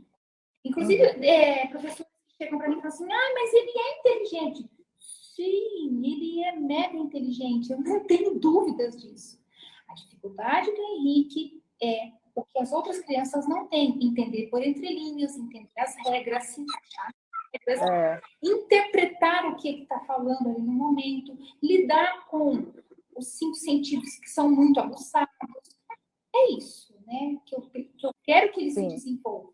[SPEAKER 1] Inclusive,
[SPEAKER 2] Uhum.
[SPEAKER 1] professores que chegam para mim e falam assim, ah, mas ele é inteligente. Sim, ele é mega inteligente, eu não tenho dúvidas disso. A dificuldade do Henrique é o que as outras crianças não têm, entender por entrelinhas, entender as regras, se encaixar nas regras, interpretar o que ele está falando ali no momento, lidar com os 5 sentidos que são muito aguçados. É isso, né? Que eu quero que ele se
[SPEAKER 2] Sim.
[SPEAKER 1] desenvolva.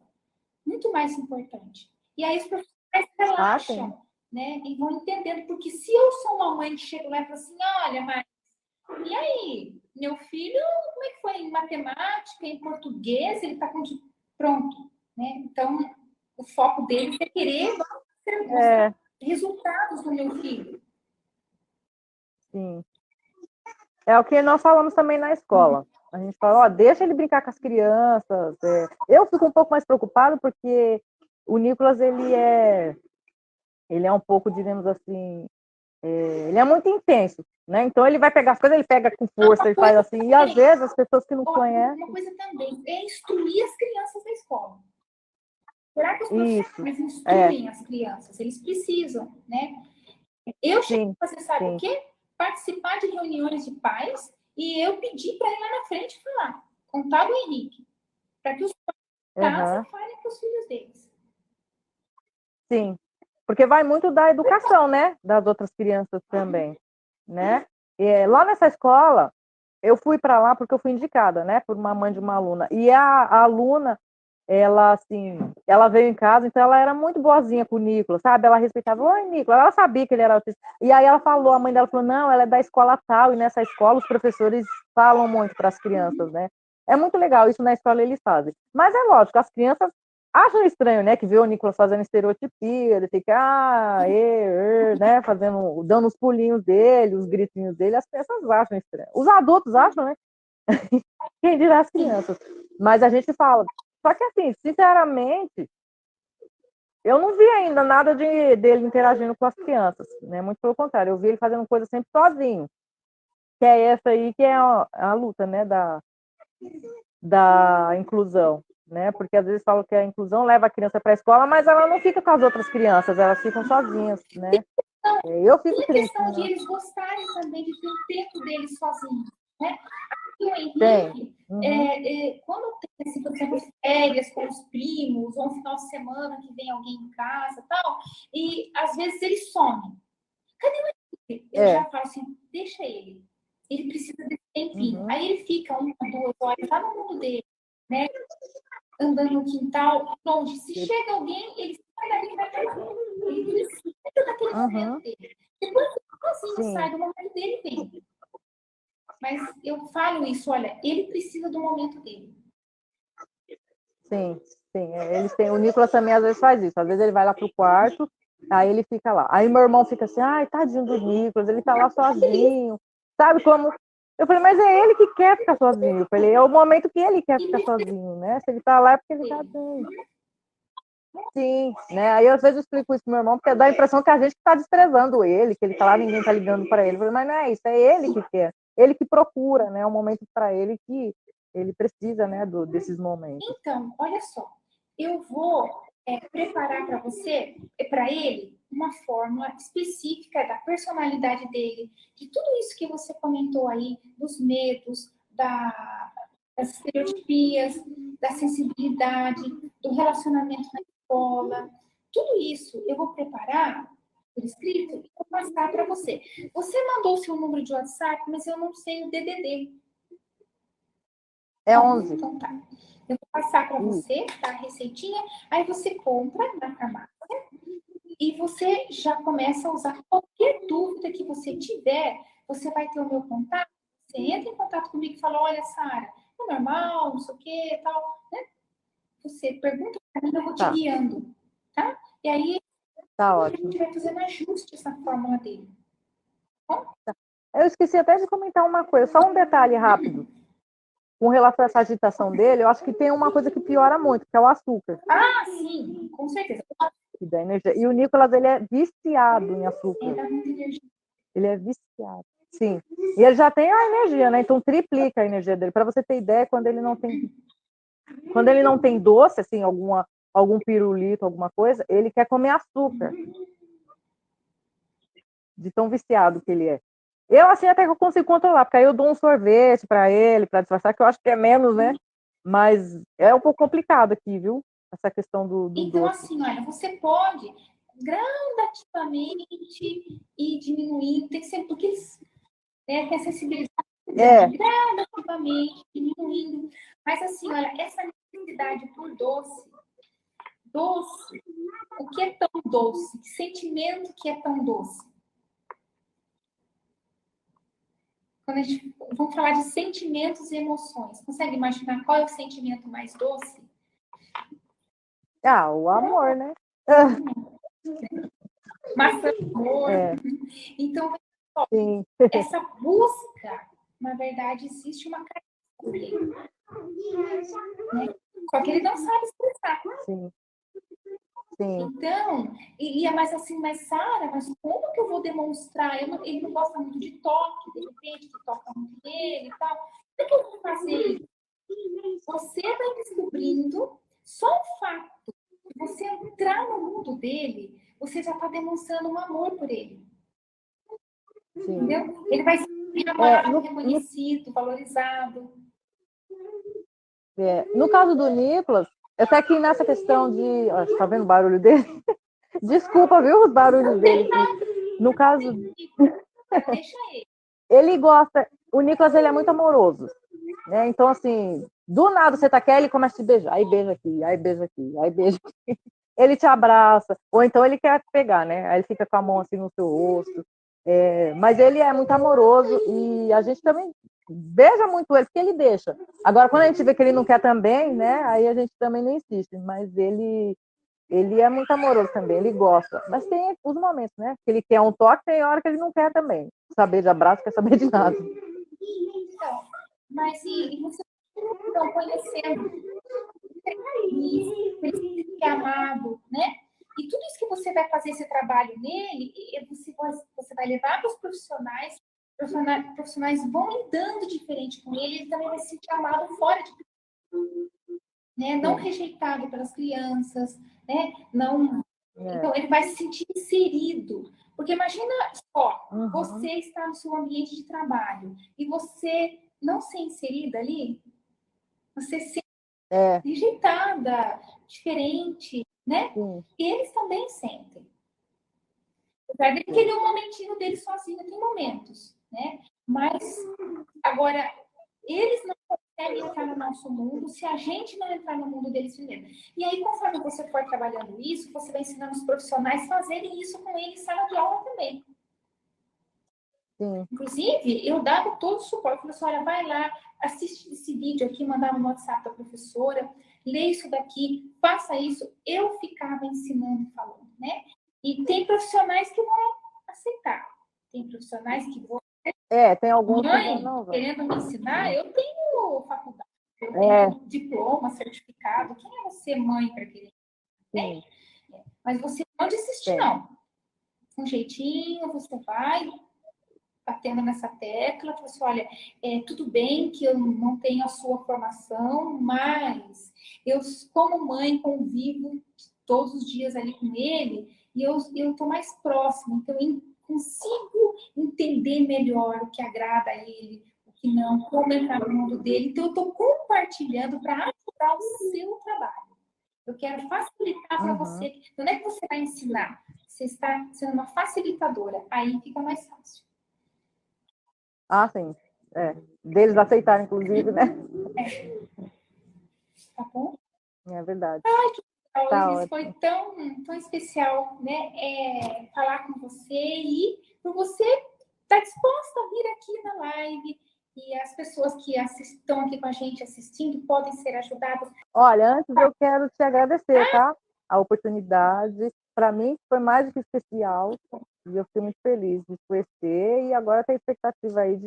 [SPEAKER 1] Muito mais importante. E aí os profissionais
[SPEAKER 2] Sim.
[SPEAKER 1] relaxam, né? E vão entendendo, porque se eu sou uma mãe que chega lá e fala assim, olha, mas e aí? Meu filho, como é que foi em matemática, em português? Ele está com pronto, né? Então, o foco deles é querer mostrar resultados do meu filho.
[SPEAKER 2] Sim. É o que nós falamos também na escola. A gente fala, ó, deixa ele brincar com as crianças. Eu fico um pouco mais preocupado porque o Nicolas, ele é um pouco, digamos assim, ele é muito intenso, né? Então ele vai pegar as coisas, ele pega com força, ele faz assim, e às vezes as pessoas que não
[SPEAKER 1] Uma
[SPEAKER 2] conhecem,
[SPEAKER 1] coisa também é instruir as crianças da escola. Será que os
[SPEAKER 2] isso,
[SPEAKER 1] profissionais instruem as crianças? Eles precisam, né? Eu cheguei
[SPEAKER 2] sim,
[SPEAKER 1] a fazer, sabe o
[SPEAKER 2] sim,
[SPEAKER 1] quê? Participar de reuniões de pais e eu pedi para ir lá na frente falar, contar do Henrique, para que os pais de casa
[SPEAKER 2] uhum,
[SPEAKER 1] falem para os filhos deles.
[SPEAKER 2] sim, porque vai muito da educação, né? Das outras crianças também, né? Lá nessa escola, eu fui para lá porque eu fui indicada, né? Por uma mãe de uma aluna, e a aluna ela, assim, ela veio em casa, então ela era muito boazinha com o Nicolas, sabe? Ela respeitava, oi, Nicolas, ela sabia que ele era autista. E aí ela falou, a mãe dela falou, não, ela é da escola tal, e nessa escola os professores falam muito para as crianças, né? É muito legal, isso na escola eles fazem. Mas é lógico, as crianças acham estranho, né? Que vê o Nicolas fazendo estereotipia, ele fica, né? Fazendo, dando os pulinhos dele, os gritinhos dele, as crianças acham estranho. Os adultos acham, né? Quem dirá as crianças. Mas a gente fala. Só que assim, sinceramente, eu não vi ainda nada dele interagindo com as crianças, né? Muito pelo contrário, eu vi ele fazendo coisa sempre sozinho. Que é essa aí que é a luta, né? Da inclusão, né? Porque às vezes falam que a inclusão leva a criança para a escola, mas ela não fica com as outras crianças, elas ficam sozinhas, né? Eu fico
[SPEAKER 1] E a
[SPEAKER 2] triste,
[SPEAKER 1] questão de
[SPEAKER 2] né?
[SPEAKER 1] eles gostarem também de ter o tempo deles sozinhos, né? Aqui o
[SPEAKER 2] Tem.
[SPEAKER 1] Henrique,
[SPEAKER 2] Uhum.
[SPEAKER 1] quando tem, assim, por exemplo, férias com os primos, ou um final de semana que vem alguém em casa e tal, e às vezes ele some. Cadê o Henrique? Eu já falo assim, deixa ele. Ele precisa desse tempinho.
[SPEAKER 2] Uhum.
[SPEAKER 1] Aí ele fica 1, 2 horas lá no mundo dele, né? Andando no quintal, longe. Se chega alguém, ele sai dali e vai pra lá. Ele precisa daquele momento dele. Depois ele sozinho sai do momento dele e vem. Mas eu falo isso, olha, ele precisa do momento dele.
[SPEAKER 2] Sim, sim. Eles têm, o Nicolas também às vezes faz isso. Às vezes ele vai lá pro quarto, aí ele fica lá. Aí meu irmão fica assim, ai, tadinho do Nicolas, ele tá lá sozinho. Sabe como? Eu falei, mas é ele que quer ficar sozinho. Eu falei, é o momento que ele quer ficar sozinho, né? Se ele tá lá é porque ele tá bem. Sim, né? Aí às vezes eu explico isso pro meu irmão, porque dá a impressão que a gente tá desprezando ele, que ele tá lá, ninguém tá ligando para ele. Eu falei, mas não é isso, é ele que quer. Ele que procura, né? Um momento para ele que ele precisa, né, desses momentos.
[SPEAKER 1] Então, olha só, eu vou preparar para você, para ele, uma fórmula específica da personalidade dele, de tudo isso que você comentou aí, dos medos, das estereotipias, da sensibilidade, do relacionamento na escola, tudo isso eu vou preparar por escrito e vou passar para você. Você mandou o seu número de WhatsApp, mas eu não sei o DDD.
[SPEAKER 2] É 11.
[SPEAKER 1] Então tá. Eu vou passar para você, tá? A receitinha. Aí você compra na farmácia e você já começa a usar. Qualquer dúvida que você tiver, você vai ter o meu contato. Você entra em contato comigo e fala: olha, Sara, é normal, não sei o que, tal. Né? Você pergunta para mim, eu vou te guiando. Tá? E aí
[SPEAKER 2] Tá
[SPEAKER 1] a
[SPEAKER 2] ótimo.
[SPEAKER 1] gente vai fazendo ajustes na fórmula dele. Bom?
[SPEAKER 2] Eu esqueci até de comentar uma coisa, só um detalhe rápido. Com relação a essa agitação dele, eu acho que tem uma coisa que piora muito, que é o açúcar.
[SPEAKER 1] Ah, sim, com certeza.
[SPEAKER 2] Que dá energia. E o Nicolas, ele é viciado em
[SPEAKER 1] É,
[SPEAKER 2] açúcar.
[SPEAKER 1] dá muita energia.
[SPEAKER 2] Ele é viciado. Sim. E ele já tem a energia, né? Então triplica a energia dele. Para você ter ideia, quando ele não tem doce, assim, algum pirulito, alguma coisa, ele quer comer açúcar. De tão viciado que ele é. Eu, assim, até que eu consigo controlar, porque aí eu dou um sorvete para ele, para disfarçar, que eu acho que é menos, né? Mas é um pouco complicado aqui, viu? Essa questão do
[SPEAKER 1] Então,
[SPEAKER 2] doce.
[SPEAKER 1] assim, olha, você pode gradativamente ir diminuindo, tem que ser, porque eles têm a sensibilidade gradativamente, diminuindo. Mas, assim, olha, essa necessidade por doce, o que é tão doce? Que sentimento que é tão doce? Quando a gente, vamos falar de sentimentos e emoções. Consegue imaginar qual é o sentimento mais doce?
[SPEAKER 2] Ah, o amor, né?
[SPEAKER 1] Maçã, amor. Então,
[SPEAKER 2] Sim.
[SPEAKER 1] essa busca, na verdade, existe uma carência dele, né? Só que ele não sabe expressar.
[SPEAKER 2] Sim. Sim.
[SPEAKER 1] Então, é mais assim, mas Sara, mas como que eu vou demonstrar? Ele não gosta muito de toque, de repente, que toca muito nele e tal. Como que eu vou fazer isso? Você vai descobrindo, só o fato de você entrar no mundo dele, você já está demonstrando um amor por ele.
[SPEAKER 2] Sim.
[SPEAKER 1] Entendeu? Ele vai ser amado, reconhecido, valorizado.
[SPEAKER 2] No caso do Nicolas, até aqui nessa questão de. Ó, tá vendo o barulho dele? Desculpa, viu, os barulhos dele. No caso.
[SPEAKER 1] Deixa ele.
[SPEAKER 2] Ele gosta. O Nicolas, ele é muito amoroso. Né? Então, assim, Do nada você tá quieto, ele começa a te beijar. Aí beija aqui, aí beija aqui, aí beija aqui. Ele te abraça, ou então ele quer te pegar, né? Aí ele fica com a mão assim no seu rosto. Mas ele é muito amoroso e a gente também beija muito ele, porque ele deixa. Agora, quando a gente vê que ele não quer também, né? Aí a gente também não insiste, mas ele é muito amoroso também, ele gosta. Mas tem os momentos, né? Que ele quer um toque, tem hora que ele não quer também. Saber de abraço, quer saber de nada.
[SPEAKER 1] Então, mas e vocês estão conhecendo precisa ser amado, né? E tudo isso que você vai fazer esse trabalho nele, você vai levar para os profissionais, profissionais vão lidando diferente com ele também vai se sentir amado fora de né? Não rejeitado pelas crianças, né? Não, então ele vai se sentir inserido, porque imagina só, você está no seu ambiente de trabalho e você não ser inserida ali, você ser rejeitada, diferente, né? E eles também sentem. Apesar de que ele é um momentinho dele sozinho, tem momentos, né? Mas, agora, eles não conseguem entrar no nosso mundo se a gente não entrar no mundo deles primeiro. E aí, conforme você for trabalhando isso, você vai ensinando os profissionais a fazerem isso com eles em sala de aula também.
[SPEAKER 2] Sim.
[SPEAKER 1] Inclusive, eu dava todo o suporte. Falei assim, olha, vai lá, assiste esse vídeo aqui, mandava no WhatsApp da professora, lê isso daqui, faça isso. Eu ficava ensinando e falando, né? E tem profissionais que vão aceitar. Tem profissionais que vão...
[SPEAKER 2] tem alguns
[SPEAKER 1] mãe,
[SPEAKER 2] que não,
[SPEAKER 1] querendo me ensinar, eu tenho faculdade, eu tenho diploma, certificado. Quem é você, mãe, para querer? Tem. Mas você não desistir, não. Um jeitinho, você vai batendo nessa tecla, falou assim, olha, tudo bem que eu não tenho a sua formação, mas eu, como mãe, convivo todos os dias ali com ele e eu estou mais próxima, então eu consigo entender melhor o que agrada a ele, o que não, como entrar no mundo dele. Então, eu estou compartilhando para ajudar o seu trabalho. Eu quero facilitar para você. Então, não é que você vai ensinar, você está sendo uma facilitadora, aí fica mais fácil.
[SPEAKER 2] Ah, sim. Deles aceitarem, inclusive, né?
[SPEAKER 1] Tá bom?
[SPEAKER 2] É verdade.
[SPEAKER 1] Ai, que legal.
[SPEAKER 2] Tá
[SPEAKER 1] Isso foi tão especial, né? Falar com você e por você estar disposta a vir aqui na live e as pessoas que estão aqui com a gente assistindo podem ser ajudadas.
[SPEAKER 2] Olha, antes eu quero te agradecer, tá? A oportunidade. Para mim foi mais do que especial. E eu fiquei muito feliz de conhecer. E agora tem a expectativa aí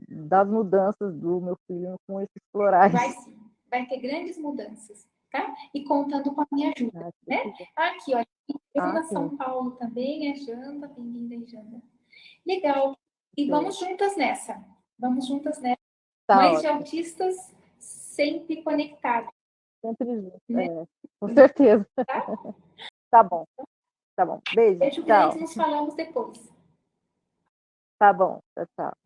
[SPEAKER 2] das mudanças do meu filho com esses florais.
[SPEAKER 1] Vai sim. Vai ter grandes mudanças, tá? E contando com a minha ajuda, né? Aqui, olha. Janda São Paulo também, Janda. Bem-vinda, Janda. Legal. E vamos juntas nessa. Vamos juntas nessa.
[SPEAKER 2] Tá,
[SPEAKER 1] mães de autistas sempre conectadas.
[SPEAKER 2] Sempre juntos, com certeza. Tá bom. Tá bom. Beijo.
[SPEAKER 1] Beijo grande, nos falamos depois.
[SPEAKER 2] Tá bom. Tchau, tchau.